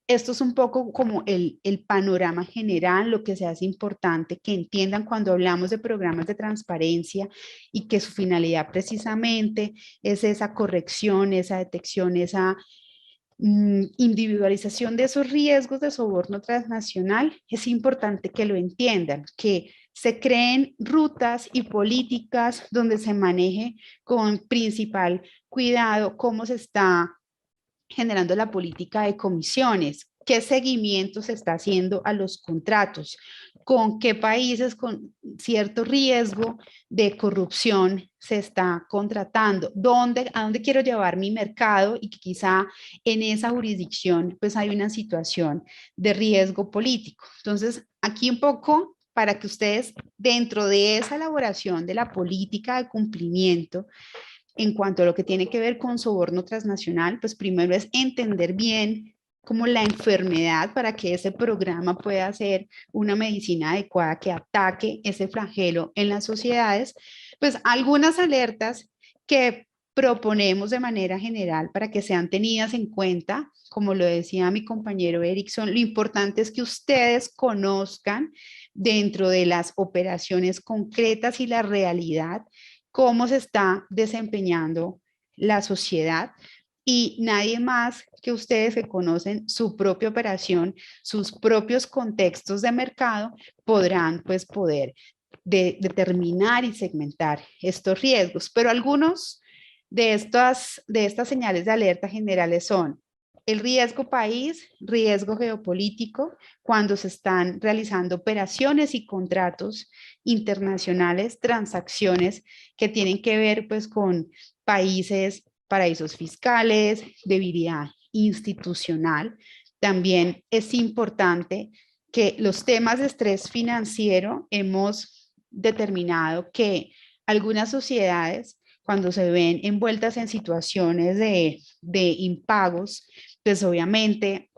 esto es un poco como el panorama general, lo que se hace importante que entiendan cuando hablamos de programas de transparencia y que su finalidad precisamente es esa corrección, esa detección, esa individualización de esos riesgos de soborno transnacional. Es importante que lo entiendan, que se creen rutas y políticas donde se maneje con principal cuidado cómo se está generando la política de comisiones, qué seguimiento se está haciendo a los contratos, con qué países con cierto riesgo de corrupción se está contratando, a dónde quiero llevar mi mercado y que quizá en esa jurisdicción pues hay una situación de riesgo político. Entonces, aquí un poco para que ustedes dentro de esa elaboración de la política de cumplimiento en cuanto a lo que tiene que ver con soborno transnacional, pues primero es entender bien como la enfermedad para que ese programa pueda ser una medicina adecuada que ataque ese flagelo en las sociedades, pues algunas alertas que proponemos de manera general para que sean tenidas en cuenta, como lo decía mi compañero Erickson, lo importante es que ustedes conozcan dentro de las operaciones concretas y la realidad cómo se está desempeñando la sociedad y nadie más que ustedes que conocen su propia operación, sus propios contextos de mercado, podrán pues poder determinar y segmentar estos riesgos. Pero algunos de estas señales de alerta generales son el riesgo país, riesgo geopolítico, cuando se están realizando operaciones y contratos internacionales, transacciones que tienen que ver pues con países, paraísos fiscales, debilidad institucional. También es importante que los temas de estrés financiero hemos determinado que algunas sociedades cuando se ven envueltas en situaciones de impagos, pues obviamente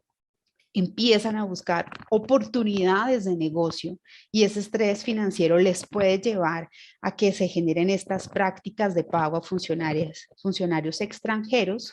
empiezan a buscar oportunidades de negocio y ese estrés financiero les puede llevar a que se generen estas prácticas de pago a funcionarios extranjeros.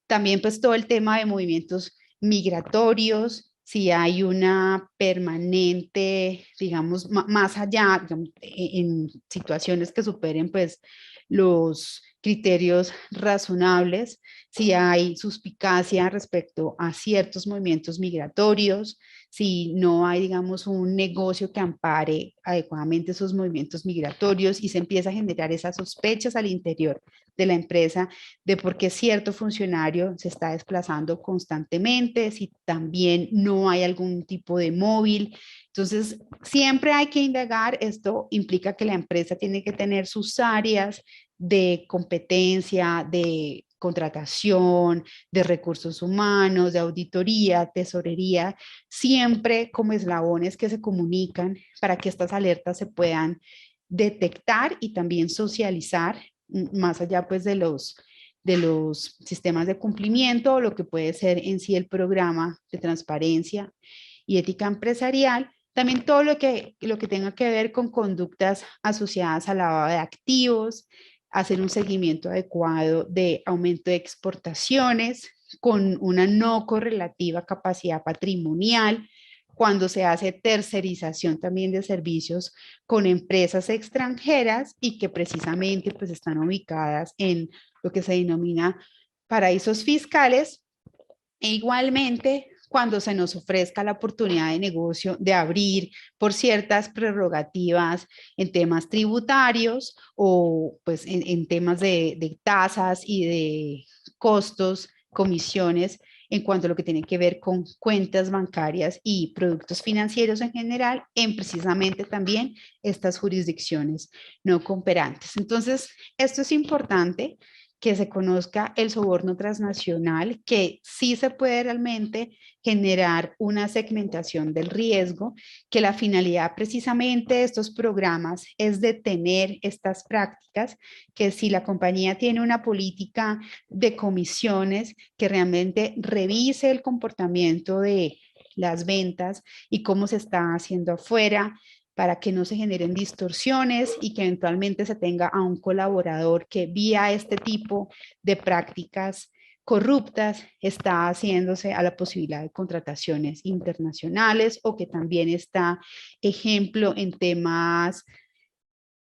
También pues todo el tema de movimientos migratorios, si hay una permanente, digamos, más allá, digamos, en situaciones que superen pues los criterios razonables, si hay suspicacia respecto a ciertos movimientos migratorios, si no hay, digamos, un negocio que ampare adecuadamente esos movimientos migratorios y se empieza a generar esas sospechas al interior de la empresa de por qué cierto funcionario se está desplazando constantemente, si también no hay algún tipo de móvil. Entonces, siempre hay que indagar. Esto implica que la empresa tiene que tener sus áreas de competencia, de contratación, de recursos humanos, de auditoría, tesorería, siempre como eslabones que se comunican para que estas alertas se puedan detectar y también socializar más allá pues de los sistemas de cumplimiento o lo que puede ser en sí el programa de transparencia y ética empresarial. También todo lo que tenga que ver con conductas asociadas al lavado de activos, hacer un seguimiento adecuado de aumento de exportaciones con una no correlativa capacidad patrimonial, cuando se hace tercerización también de servicios con empresas extranjeras y que precisamente pues están ubicadas en lo que se denomina paraísos fiscales, e igualmente cuando se nos ofrezca la oportunidad de negocio de abrir por ciertas prerrogativas en temas tributarios o pues en temas de tasas y de costos, comisiones en cuanto a lo que tiene que ver con cuentas bancarias y productos financieros en general, en precisamente también estas jurisdicciones no cooperantes. Entonces, esto es importante, que se conozca el soborno transnacional, que sí se puede realmente generar una segmentación del riesgo, que la finalidad precisamente de estos programas es detener estas prácticas, que si la compañía tiene una política de comisiones, que realmente revise el comportamiento de las ventas y cómo se está haciendo afuera, para que no se generen distorsiones y que eventualmente se tenga a un colaborador que vía este tipo de prácticas corruptas está haciéndose a la posibilidad de contrataciones internacionales, o que también está, ejemplo, en temas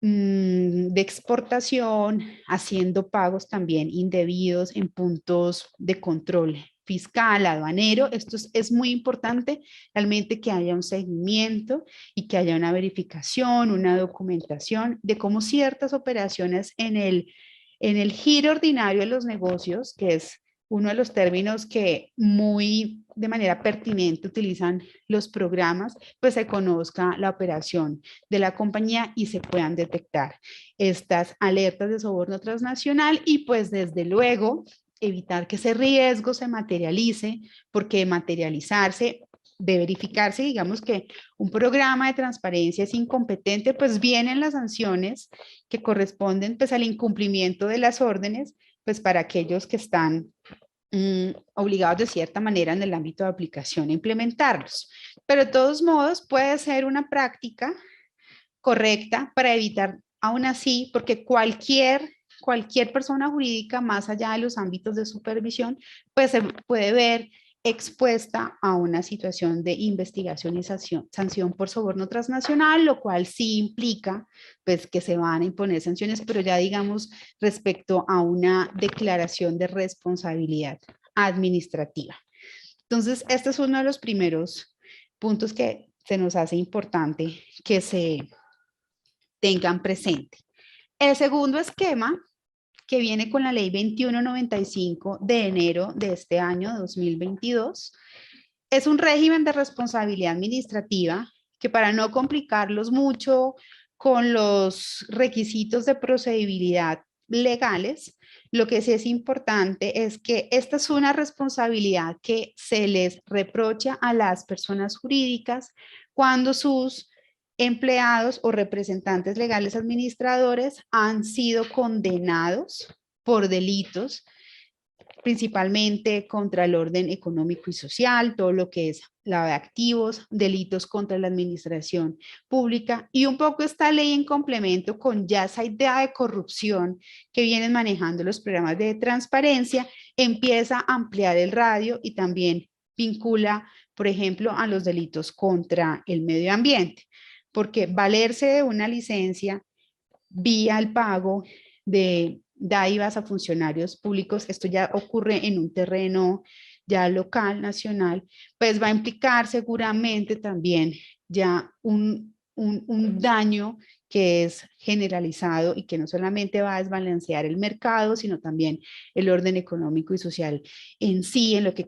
de exportación, haciendo pagos también indebidos en puntos de control fiscal, aduanero. Esto es muy importante realmente, que haya un seguimiento y que haya una verificación, una documentación de cómo ciertas operaciones en el giro ordinario de los negocios, que es uno de los términos que muy de manera pertinente utilizan los programas, pues se conozca la operación de la compañía y se puedan detectar estas alertas de soborno transnacional y pues desde luego evitar que ese riesgo se materialice, porque de materializarse, de verificarse, digamos que un programa de transparencia es incompetente, pues vienen las sanciones que corresponden pues al incumplimiento de las órdenes, pues para aquellos que están obligados de cierta manera en el ámbito de aplicación a implementarlos. Pero de todos modos puede ser una práctica correcta para evitar aún así, porque cualquier persona jurídica más allá de los ámbitos de supervisión, pues se puede ver expuesta a una situación de investigación y sanción por soborno transnacional, lo cual sí implica pues que se van a imponer sanciones, pero ya digamos respecto a una declaración de responsabilidad administrativa. Entonces, este es uno de los primeros puntos que se nos hace importante que se tengan presente. El segundo esquema, que viene con la ley 2195 de enero de este año 2022, es un régimen de responsabilidad administrativa que, para no complicarlos mucho con los requisitos de procedibilidad legales, lo que sí es importante es que esta es una responsabilidad que se les reprocha a las personas jurídicas cuando sus empleados o representantes legales administradores han sido condenados por delitos, principalmente contra el orden económico y social, todo lo que es lavado de activos, delitos contra la administración pública, y un poco esta ley en complemento con ya esa idea de corrupción que vienen manejando los programas de transparencia, empieza a ampliar el radio y también vincula, por ejemplo, a los delitos contra el medio ambiente, porque valerse de una licencia vía el pago de dádivas a funcionarios públicos, esto ya ocurre en un terreno ya local, nacional, pues va a implicar seguramente también ya un daño que es generalizado y que no solamente va a desbalancear el mercado, sino también el orden económico y social en sí, en lo que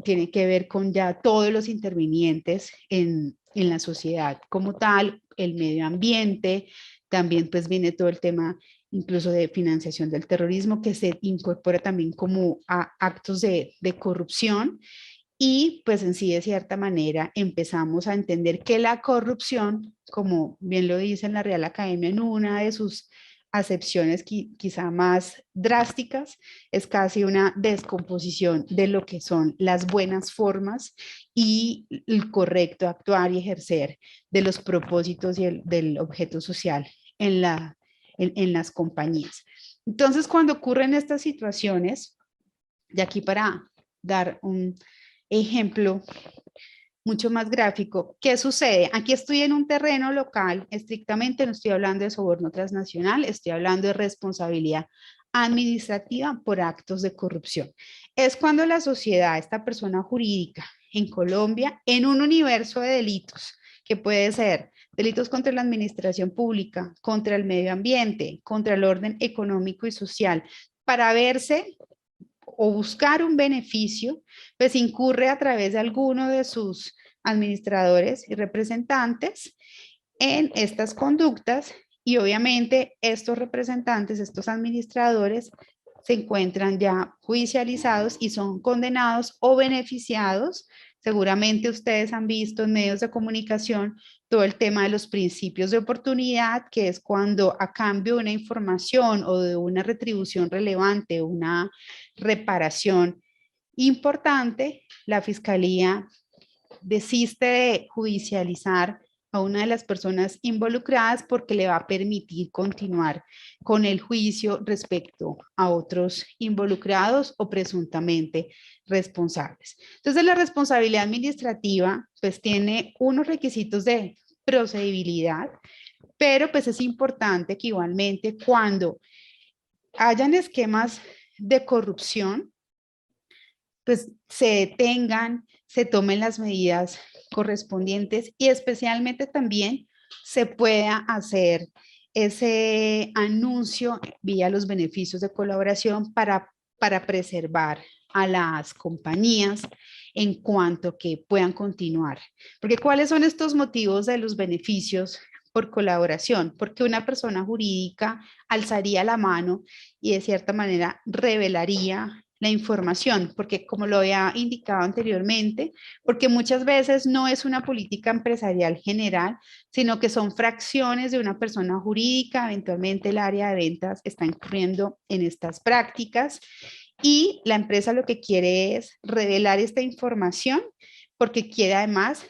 tiene que ver con ya todos los intervinientes en la sociedad como tal, el medio ambiente, también pues viene todo el tema incluso de financiación del terrorismo, que se incorpora también como a actos de corrupción, y pues en sí de cierta manera empezamos a entender que la corrupción, como bien lo dice en la Real Academia en una de sus acepciones quizá más drásticas, es casi una descomposición de lo que son las buenas formas y el correcto actuar y ejercer de los propósitos y del objeto social en las compañías. Entonces, cuando ocurren estas situaciones, de aquí para dar un ejemplo mucho más gráfico, ¿qué sucede? Aquí estoy en un terreno local, estrictamente no estoy hablando de soborno transnacional, estoy hablando de responsabilidad administrativa por actos de corrupción. Es cuando la sociedad, esta persona jurídica en Colombia, en un universo de delitos, que puede ser delitos contra la administración pública, contra el medio ambiente, contra el orden económico y social, para verse o buscar un beneficio, pues incurre a través de alguno de sus administradores y representantes en estas conductas, y obviamente estos representantes, estos administradores, se encuentran ya judicializados y son condenados o beneficiados. Seguramente ustedes han visto en medios de comunicación todo el tema de los principios de oportunidad, que es cuando a cambio de una información o de una retribución relevante, una reparación importante, la Fiscalía desiste de judicializar a una de las personas involucradas porque le va a permitir continuar con el juicio respecto a otros involucrados o presuntamente responsables. Entonces, la responsabilidad administrativa pues tiene unos requisitos de procedibilidad, pero pues es importante que igualmente cuando hayan esquemas de corrupción, pues se detengan, se tomen las medidas correspondientes y especialmente también se pueda hacer ese anuncio vía los beneficios de colaboración para preservar a las compañías en cuanto que puedan continuar. Porque ¿cuáles son estos motivos de los beneficios por colaboración? Porque una persona jurídica alzaría la mano y de cierta manera revelaría la información, porque como lo había indicado anteriormente, porque muchas veces no es una política empresarial general, sino que son fracciones de una persona jurídica, eventualmente el área de ventas está incurriendo en estas prácticas y la empresa lo que quiere es revelar esta información porque quiere además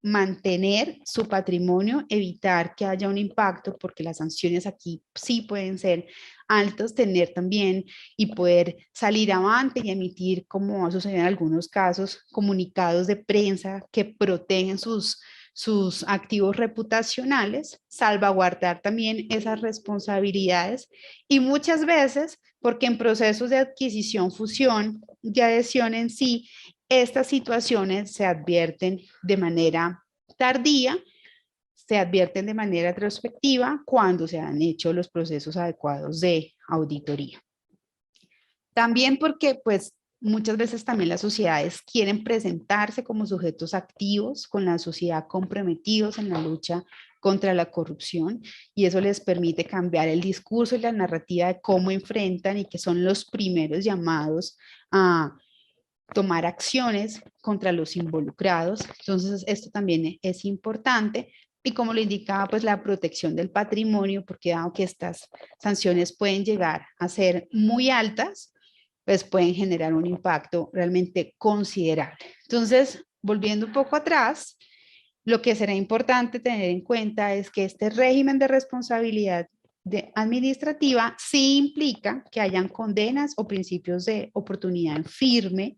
mantener su patrimonio, evitar que haya un impacto, porque las sanciones aquí sí pueden ser altas, tener también y poder salir avante y emitir, como ha sucedido en algunos casos, comunicados de prensa que protegen sus activos reputacionales, salvaguardar también esas responsabilidades y muchas veces, porque en procesos de adquisición, fusión y adhesión en sí, estas situaciones se advierten de manera tardía, se advierten de manera retrospectiva cuando se han hecho los procesos adecuados de auditoría. También porque pues muchas veces también las sociedades quieren presentarse como sujetos activos con la sociedad comprometidos en la lucha contra la corrupción y eso les permite cambiar el discurso y la narrativa de cómo enfrentan y que son los primeros llamados a tomar acciones contra los involucrados. Entonces, esto también es importante. Y como lo indicaba, pues la protección del patrimonio, porque dado que estas sanciones pueden llegar a ser muy altas, pues pueden generar un impacto realmente considerable. Entonces, volviendo un poco atrás, lo que será importante tener en cuenta es que este régimen de responsabilidad administrativa sí implica que hayan condenas o principios de oportunidad en firme.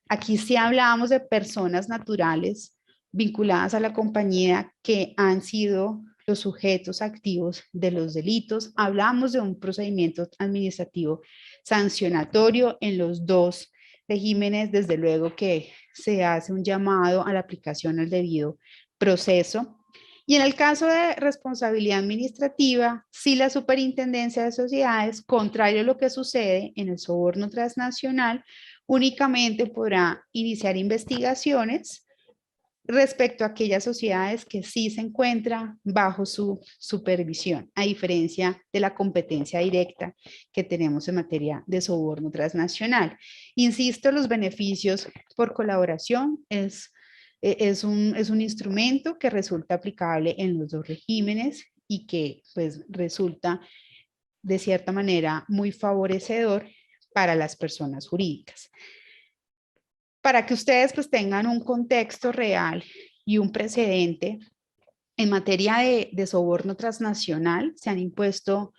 Aquí sí hablábamos de personas naturales vinculadas a la compañía que han sido los sujetos activos de los delitos. Hablamos de un procedimiento administrativo sancionatorio en los dos regímenes, desde luego que se hace un llamado a la aplicación al debido proceso. Y en el caso de responsabilidad administrativa, sí la Superintendencia de Sociedades, contrario a lo que sucede en el soborno transnacional, únicamente podrá iniciar investigaciones respecto a aquellas sociedades que sí se encuentran bajo su supervisión, a diferencia de la competencia directa que tenemos en materia de soborno transnacional. Insisto, los beneficios por colaboración es un instrumento que resulta aplicable en los dos regímenes y que pues resulta de cierta manera muy favorecedor para las personas jurídicas. Para que ustedes pues tengan un contexto real y un precedente, en materia de soborno transnacional se han impuesto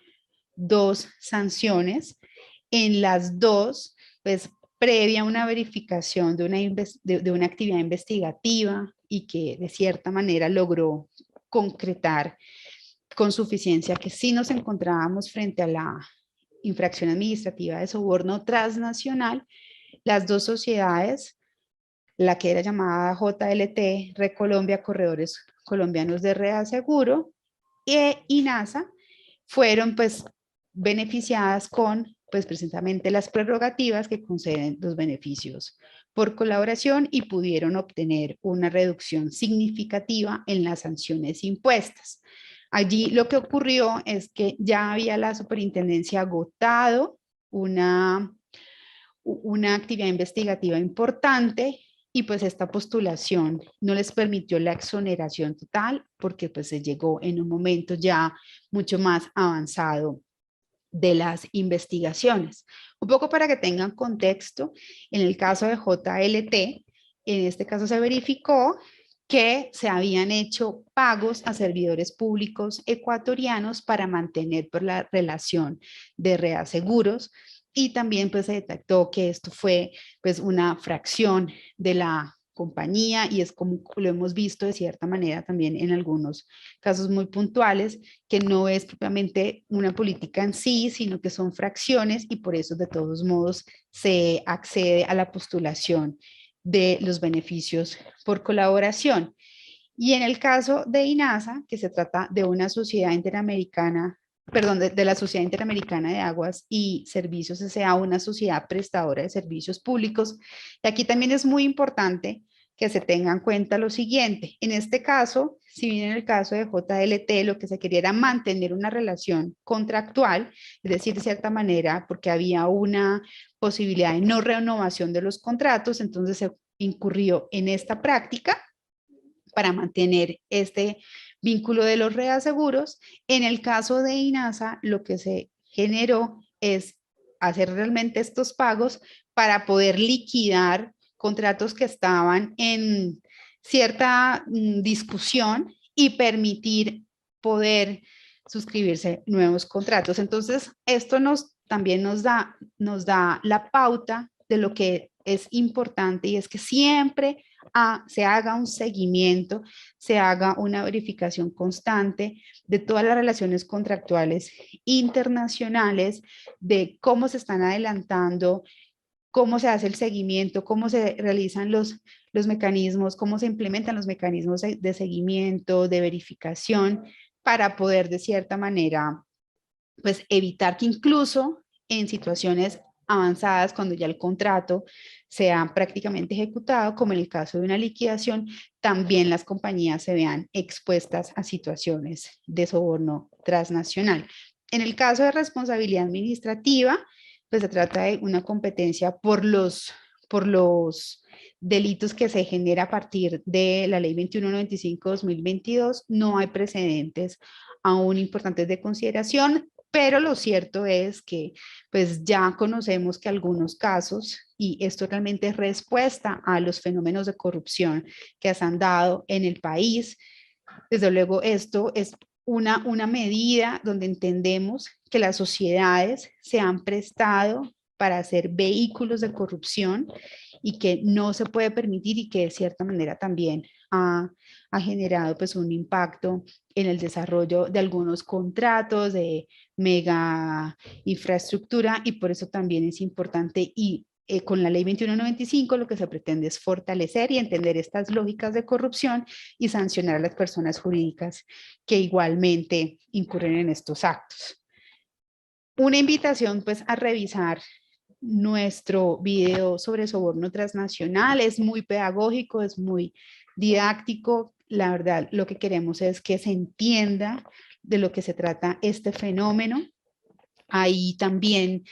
2 sanciones. En las 2, pues previa a una verificación de una actividad investigativa y que de cierta manera logró concretar con suficiencia que sí nos encontrábamos frente a la infracción administrativa de soborno transnacional, las dos sociedades, la que era llamada JLT, Recolombia Corredores Colombianos de Reaseguro, e INASA, fueron pues beneficiadas con pues precisamente las prerrogativas que conceden los beneficios por colaboración y pudieron obtener una reducción significativa en las sanciones impuestas. Allí lo que ocurrió es que ya había la superintendencia agotado una actividad investigativa importante y pues esta postulación no les permitió la exoneración total porque pues se llegó en un momento ya mucho más avanzado de las investigaciones. Un poco para que tengan contexto, en el caso de JLT, en este caso se verificó que se habían hecho pagos a servidores públicos ecuatorianos para mantener por la relación de reaseguros y también pues se detectó que esto fue pues una fracción de la compañía y es como lo hemos visto de cierta manera también en algunos casos muy puntuales, que no es propiamente una política en sí, sino que son fracciones y por eso de todos modos se accede a la postulación de los beneficios por colaboración. Y en el caso de INASA, que se trata de una sociedad interamericana, perdón, de la Sociedad Interamericana de Aguas y Servicios S.A., una sociedad prestadora de servicios públicos. Y aquí también es muy importante que se tenga en cuenta lo siguiente. En este caso, si bien en el caso de JLT lo que se quería era mantener una relación contractual, es decir, de cierta manera, porque había una posibilidad de no renovación de los contratos, entonces se incurrió en esta práctica para mantener este vínculo de los reaseguros. En el caso de INASA, lo que se generó es hacer realmente estos pagos para poder liquidar contratos que estaban en cierta discusión y permitir poder suscribirse nuevos contratos. Entonces, esto también nos da la pauta de lo que es importante y es que siempre se haga un seguimiento, se haga una verificación constante de todas las relaciones contractuales internacionales, de cómo se están adelantando, cómo se hace el seguimiento, cómo se realizan los mecanismos, cómo se implementan los mecanismos de seguimiento, de verificación, para poder de cierta manera pues evitar que incluso en situaciones avanzadas, cuando ya el contrato sea prácticamente ejecutado, como en el caso de una liquidación, también las compañías se vean expuestas a situaciones de soborno transnacional. En el caso de responsabilidad administrativa, pues se trata de una competencia por los delitos que se genera a partir de la ley 2195-2022. No hay precedentes aún importantes de consideración, pero lo cierto es que pues ya conocemos que algunos casos, y esto realmente es respuesta a los fenómenos de corrupción que se han dado en el país. Desde luego esto es una medida donde entendemos que las sociedades se han prestado para ser vehículos de corrupción y que no se puede permitir y que de cierta manera también ha generado pues un impacto en el desarrollo de algunos contratos de mega infraestructura y por eso también es importante y con la ley 2195 lo que se pretende es fortalecer y entender estas lógicas de corrupción y sancionar a las personas jurídicas que igualmente incurren en estos actos. Una invitación pues a revisar nuestro video sobre soborno transnacional, es muy pedagógico, es muy didáctico. La verdad, lo que queremos es que se entienda de lo que se trata este fenómeno. Hay también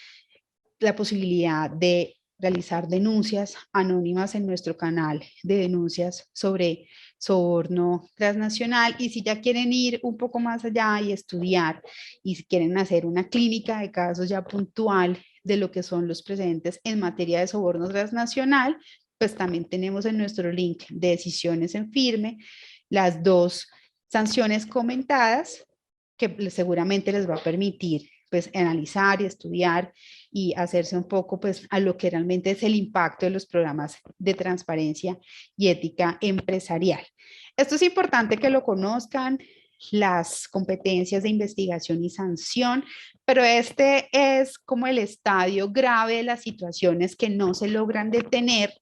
la posibilidad de realizar denuncias anónimas en nuestro canal de denuncias sobre soborno transnacional, y si ya quieren ir un poco más allá y estudiar y si quieren hacer una clínica de casos ya puntual de lo que son los precedentes en materia de soborno transnacional, pues también tenemos en nuestro link de decisiones en firme las dos sanciones comentadas que seguramente les va a permitir pues analizar y estudiar y hacerse un poco pues a lo que realmente es el impacto de los programas de transparencia y ética empresarial. Esto es importante que lo conozcan, las competencias de investigación y sanción, pero este es como el estadio grave de las situaciones que no se logran detener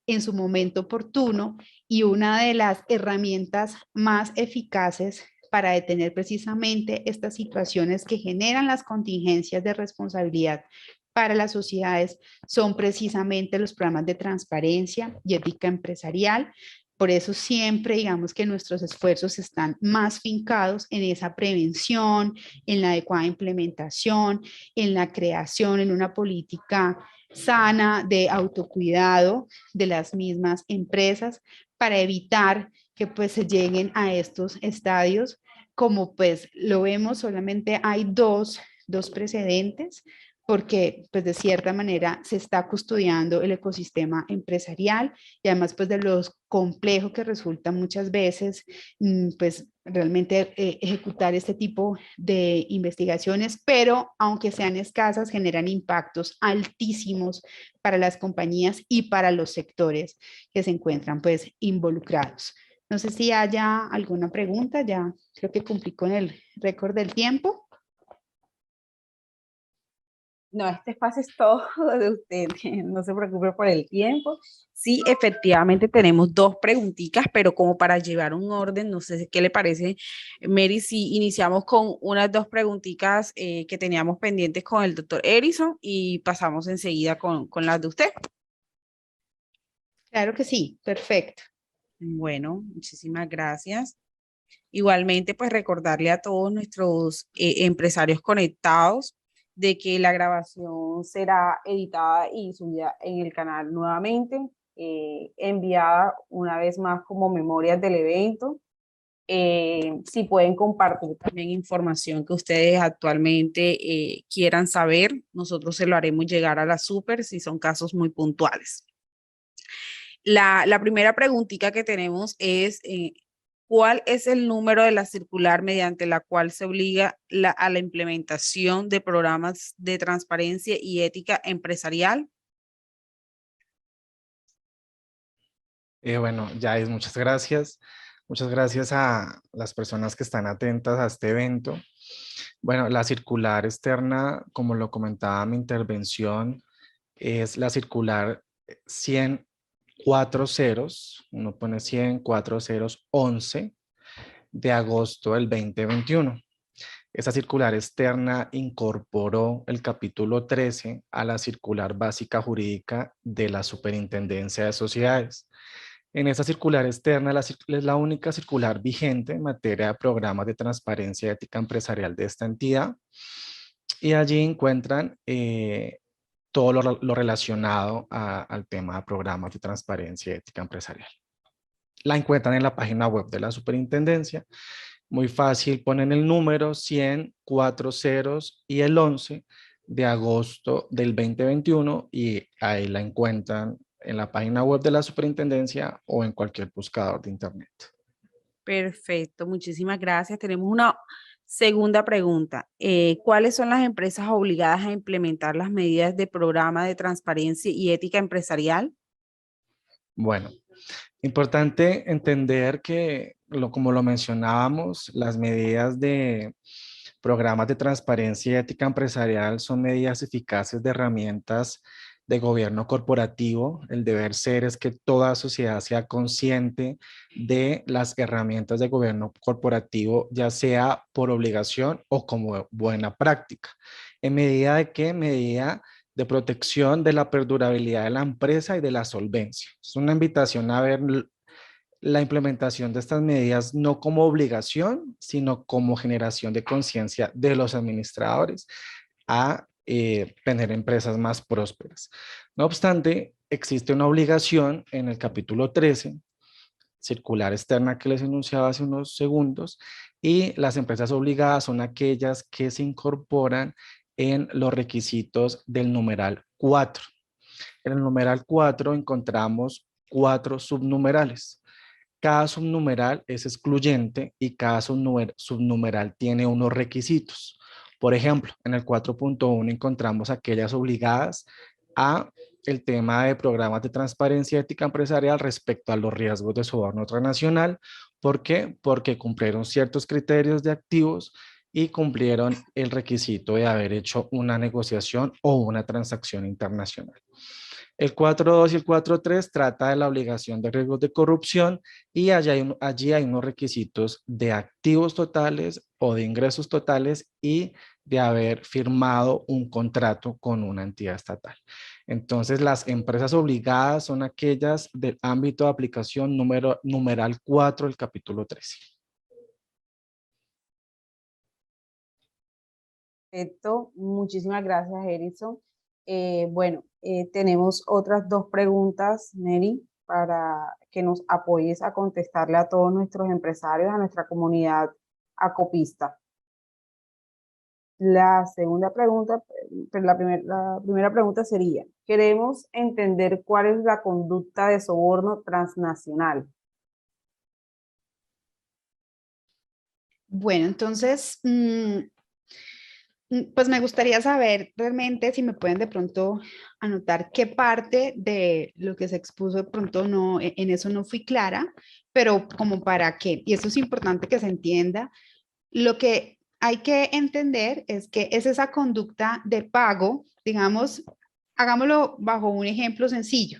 en su momento oportuno, y una de las herramientas más eficaces para detener precisamente estas situaciones que generan las contingencias de responsabilidad para las sociedades son precisamente los programas de transparencia y ética empresarial. Por eso siempre digamos que nuestros esfuerzos están más fincados en esa prevención, en la adecuada implementación, en la creación, en una política sana de autocuidado de las mismas empresas para evitar que pues se lleguen a estos estadios. Como pues lo vemos, solamente hay dos precedentes, porque pues de cierta manera se está custodiando el ecosistema empresarial, y además pues de los complejo que resulta muchas veces pues realmente ejecutar este tipo de investigaciones, pero aunque sean escasas generan impactos altísimos para las compañías y para los sectores que se encuentran pues involucrados. No sé si haya alguna pregunta, ya creo que cumplí con el récord del tiempo. No, este espacio es todo de usted, no se preocupe por el tiempo. Sí, efectivamente tenemos dos preguntitas, pero como para llevar un orden, no sé qué le parece, Mary, si iniciamos con unas dos preguntitas que teníamos pendientes con el doctor Edison y pasamos enseguida con las de usted. Claro que sí, perfecto. Bueno, muchísimas gracias. Igualmente, pues recordarle a todos nuestros empresarios conectados de que la grabación será editada y subida en el canal nuevamente, enviada una vez más como memorias del evento. Si pueden compartir también información que ustedes actualmente quieran saber, nosotros se lo haremos llegar a la super si son casos muy puntuales. La primera preguntita que tenemos es, ¿cuál es el número de la circular mediante la cual se obliga a la implementación de programas de transparencia y ética empresarial? Bueno, Yais, muchas gracias. Muchas gracias a las personas que están atentas a este evento. Bueno, la circular externa, como lo comentaba en mi intervención, es la circular 100 4 ceros, uno pone 100, 4 ceros, 11 de agosto del 2021. Esa circular externa incorporó el capítulo 13 a la circular básica jurídica de la Superintendencia de Sociedades. En esa circular externa es la única circular vigente en materia de programas de transparencia y ética empresarial de esta entidad, y allí encuentran todo lo relacionado al tema de programas de transparencia y ética empresarial. La encuentran en la página web de la superintendencia. Muy fácil, ponen el número 100, 4 ceros y el 11 de agosto del 2021 y ahí la encuentran en la página web de la superintendencia o en cualquier buscador de internet. Perfecto, muchísimas gracias. Tenemos una segunda pregunta. ¿Cuáles son las empresas obligadas a implementar las medidas de programa de transparencia y ética empresarial? Bueno, importante entender que, como lo mencionábamos, las medidas de programas de transparencia y ética empresarial son medidas eficaces de herramientas de gobierno corporativo. El deber ser es que toda sociedad sea consciente de las herramientas de gobierno corporativo, ya sea por obligación o como buena práctica. ¿En medida de qué? Medida de protección de la perdurabilidad de la empresa y de la solvencia. Es una invitación a ver la implementación de estas medidas no como obligación, sino como generación de conciencia de los administradores a tener empresas más prósperas. No obstante, existe una obligación en el capítulo 13, circular externa que les enunciaba hace unos segundos, y las empresas obligadas son aquellas que se incorporan en los requisitos del numeral 4. En el numeral 4 encontramos 4 subnumerales. Cada subnumeral es excluyente y cada subnumeral tiene unos requisitos. Por ejemplo, en el 4.1 encontramos aquellas obligadas a el tema de programas de transparencia ética empresarial respecto a los riesgos de soborno transnacional, ¿Por qué? Porque cumplieron ciertos criterios de activos y cumplieron el requisito de haber hecho una negociación o una transacción internacional. El 4.2 y el 4.3 trata de la obligación de riesgos de corrupción y allí hay unos requisitos de activos totales o de ingresos totales y de haber firmado un contrato con una entidad estatal. Entonces, las empresas obligadas son aquellas del ámbito de aplicación numeral 4 del capítulo 13. Perfecto, muchísimas gracias, Edison. Bueno, tenemos otras dos preguntas, Neri, para que nos apoyes a contestarle a todos nuestros empresarios, a nuestra comunidad acopista. La segunda pregunta, pero la primera pregunta sería, queremos entender cuál es la conducta de soborno transnacional. Bueno, entonces, pues me gustaría saber realmente si me pueden de pronto anotar qué parte de lo que se expuso de pronto no, en eso no fui clara, pero como para qué. Y eso es importante que se entienda. Lo que hay que entender es que es esa conducta de pago, digamos, hagámoslo bajo un ejemplo sencillo.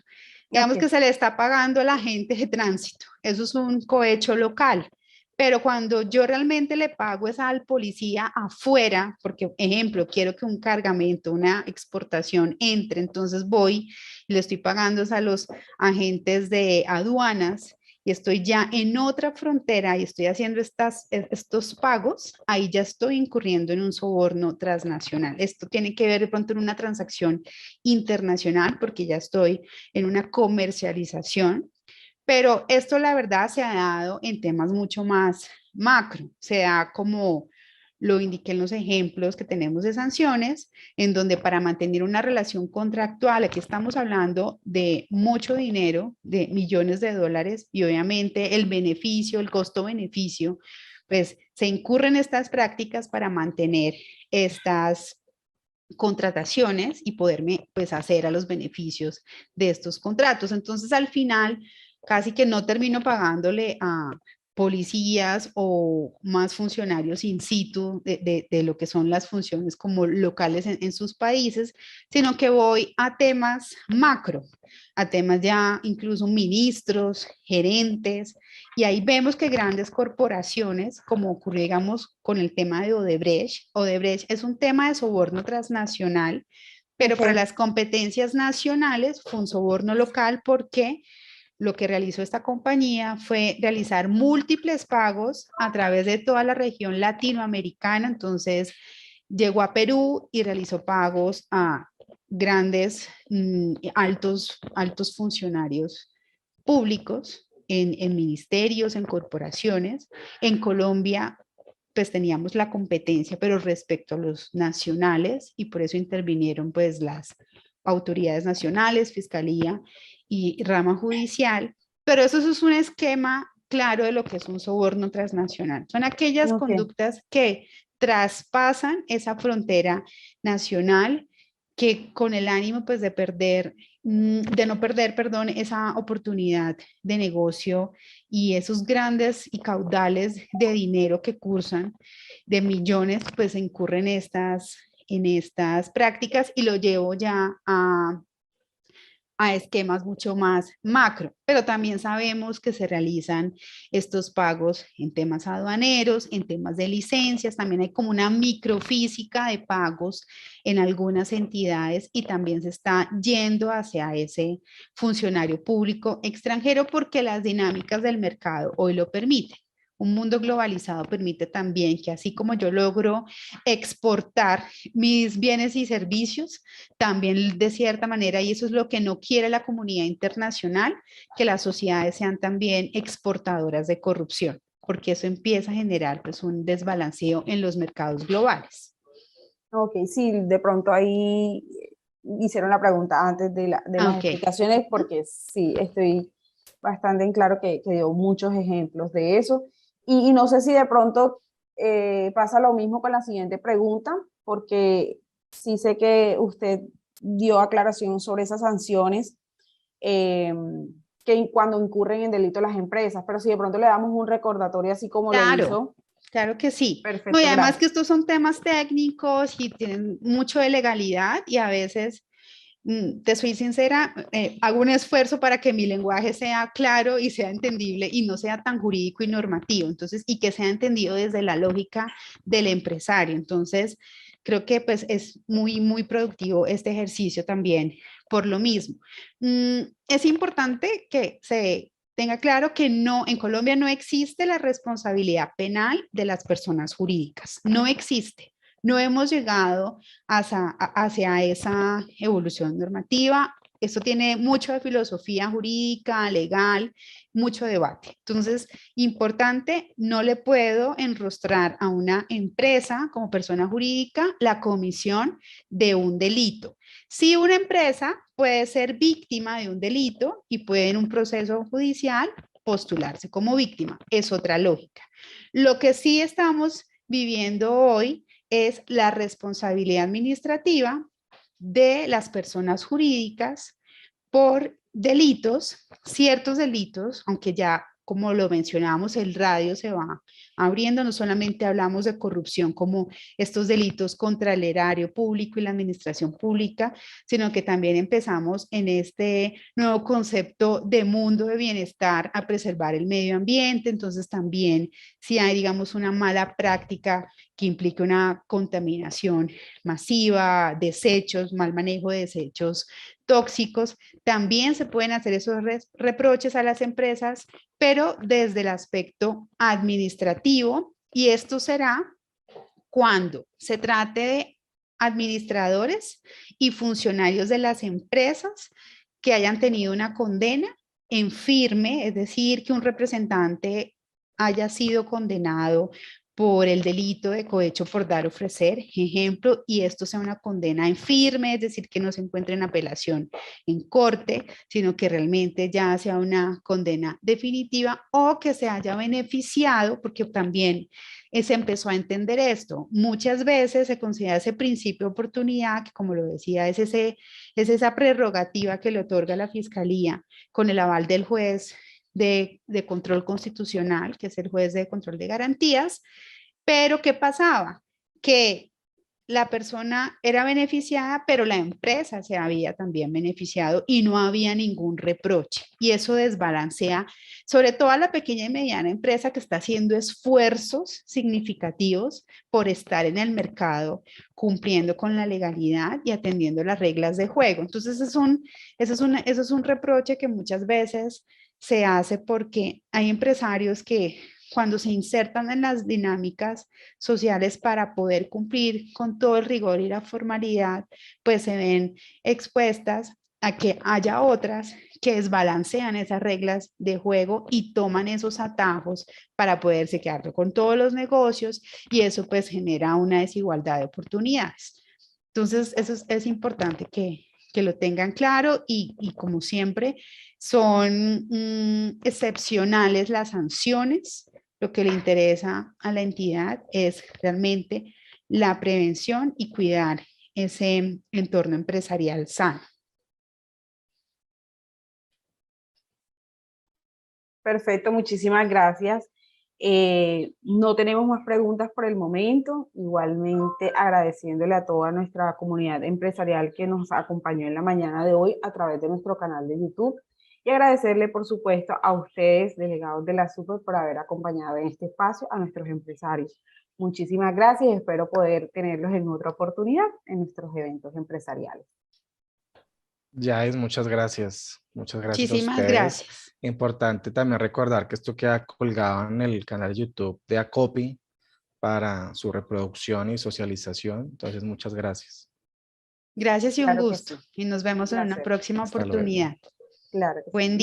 Digamos que se le está pagando a la gente de tránsito. Eso es un cohecho local. Pero cuando yo realmente le pago es al policía afuera, porque, ejemplo, quiero que un cargamento, una exportación entre, entonces voy y le estoy pagando a los agentes de aduanas y estoy ya en otra frontera y estoy haciendo estos pagos, ahí ya estoy incurriendo en un soborno transnacional. Esto tiene que ver de pronto en una transacción internacional porque ya estoy en una comercialización. Pero esto la verdad se ha dado en temas mucho más macro, se da como lo indiqué en los ejemplos que tenemos de sanciones, en donde para mantener una relación contractual, aquí estamos hablando de mucho dinero, de millones de dólares, y obviamente el beneficio, el costo-beneficio, pues se incurren estas prácticas para mantener estas contrataciones y poderme pues hacer a los beneficios de estos contratos. Entonces al final casi que no termino pagándole a policías o más funcionarios in situ de lo que son las funciones como locales en sus países, sino que voy a temas macro, a temas ya incluso ministros, gerentes, y ahí vemos que grandes corporaciones, como ocurrió, digamos, con el tema de Odebrecht, Odebrecht es un tema de soborno transnacional, pero para las competencias nacionales fue un soborno local porque lo que realizó esta compañía fue realizar múltiples pagos a través de toda la región latinoamericana. Entonces, llegó a Perú y realizó pagos a grandes, altos funcionarios públicos en ministerios, en corporaciones. En Colombia, pues teníamos la competencia, pero respecto a los nacionales, y por eso intervinieron pues las autoridades nacionales, fiscalía y rama judicial, pero eso es un esquema claro de lo que es un soborno transnacional. Son aquellas conductas que traspasan esa frontera nacional, que con el ánimo pues de no perder, perdón, esa oportunidad de negocio y esos grandes y caudales de dinero que cursan de millones, pues incurren en estas prácticas y lo llevo ya a esquemas mucho más macro, pero también sabemos que se realizan estos pagos en temas aduaneros, en temas de licencias, también hay como una microfísica de pagos en algunas entidades y también se está yendo hacia ese funcionario público extranjero porque las dinámicas del mercado hoy lo permiten. Un mundo globalizado permite también que así como yo logro exportar mis bienes y servicios, también de cierta manera, y eso es lo que no quiere la comunidad internacional, que las sociedades sean también exportadoras de corrupción, porque eso empieza a generar pues un desbalanceo en los mercados globales. Ok, sí, de pronto ahí hicieron la pregunta antes de las explicaciones, porque sí, estoy bastante en claro que dio muchos ejemplos de eso. Y no sé si de pronto pasa lo mismo con la siguiente pregunta, porque sí sé que usted dio aclaración sobre esas sanciones que cuando incurren en delito las empresas, pero si de pronto le damos un recordatorio así como lo Claro. hizo. Claro que sí. Perfecto, No, y además gracias. que estos son temas técnicos y tienen mucho de legalidad y a veces, te soy sincera, hago un esfuerzo para que mi lenguaje sea claro y sea entendible y no sea tan jurídico y normativo, entonces, y que sea entendido desde la lógica del empresario. Entonces, creo que pues es muy, muy productivo este ejercicio también por lo mismo. Es importante que se tenga claro que no, en Colombia no existe la responsabilidad penal de las personas jurídicas, no existe. No hemos llegado hacia esa evolución normativa. Esto tiene mucho de filosofía jurídica, legal, mucho debate. Entonces, importante, no le puedo enrostrar a una empresa como persona jurídica la comisión de un delito. Si una empresa puede ser víctima de un delito y puede en un proceso judicial postularse como víctima, es otra lógica. Lo que sí estamos viviendo hoy es la responsabilidad administrativa de las personas jurídicas por delitos, ciertos delitos, aunque ya como lo mencionamos, el radio se va abriendo, no solamente hablamos de corrupción como estos delitos contra el erario público y la administración pública, sino que también empezamos en este nuevo concepto de mundo de bienestar a preservar el medio ambiente. Entonces también si hay, digamos, una mala práctica que implique una contaminación masiva, desechos, mal manejo de desechos tóxicos, también se pueden hacer esos reproches a las empresas, pero desde el aspecto administrativo, y esto será cuando se trate de administradores y funcionarios de las empresas que hayan tenido una condena en firme, es decir, que un representante haya sido condenado por el delito de cohecho por dar o ofrecer, ejemplo, y esto sea una condena en firme, es decir, que no se encuentre en apelación en corte, sino que realmente ya sea una condena definitiva o que se haya beneficiado, porque también se empezó a entender esto. Muchas veces se considera ese principio de oportunidad, que como lo decía, es esa prerrogativa que le otorga la Fiscalía con el aval del juez de control constitucional, que es el juez de control de garantías. Pero ¿qué pasaba? Que la persona era beneficiada, pero la empresa se había también beneficiado y no había ningún reproche. Y eso desbalancea, sobre todo a la pequeña y mediana empresa que está haciendo esfuerzos significativos por estar en el mercado, cumpliendo con la legalidad y atendiendo las reglas de juego. Entonces, eso es un reproche que muchas veces se hace porque hay empresarios que cuando se insertan en las dinámicas sociales para poder cumplir con todo el rigor y la formalidad, pues se ven expuestas a que haya otras que desbalancean esas reglas de juego y toman esos atajos para poderse quedar con todos los negocios, y eso pues genera una desigualdad de oportunidades. Entonces, eso es importante que lo tengan claro, y como siempre, son excepcionales las sanciones. Lo que le interesa a la entidad es realmente la prevención y cuidar ese entorno empresarial sano. Perfecto, muchísimas gracias. No tenemos más preguntas por el momento. Igualmente agradeciéndole a toda nuestra comunidad empresarial que nos acompañó en la mañana de hoy a través de nuestro canal de YouTube. Y agradecerle, por supuesto, a ustedes, delegados de la SUPER, por haber acompañado en este espacio a nuestros empresarios. Muchísimas gracias y espero poder tenerlos en otra oportunidad en nuestros eventos empresariales. Yais, muchas gracias. Muchas gracias a Muchísimas ustedes. gracias. Importante también recordar que esto queda colgado en el canal de YouTube de Acopy para su reproducción y socialización. Entonces, muchas gracias. Gracias y un Claro que gusto. sí. Y nos vemos en una Placer. próxima Hasta luego. oportunidad. Claro que sí. Buen día.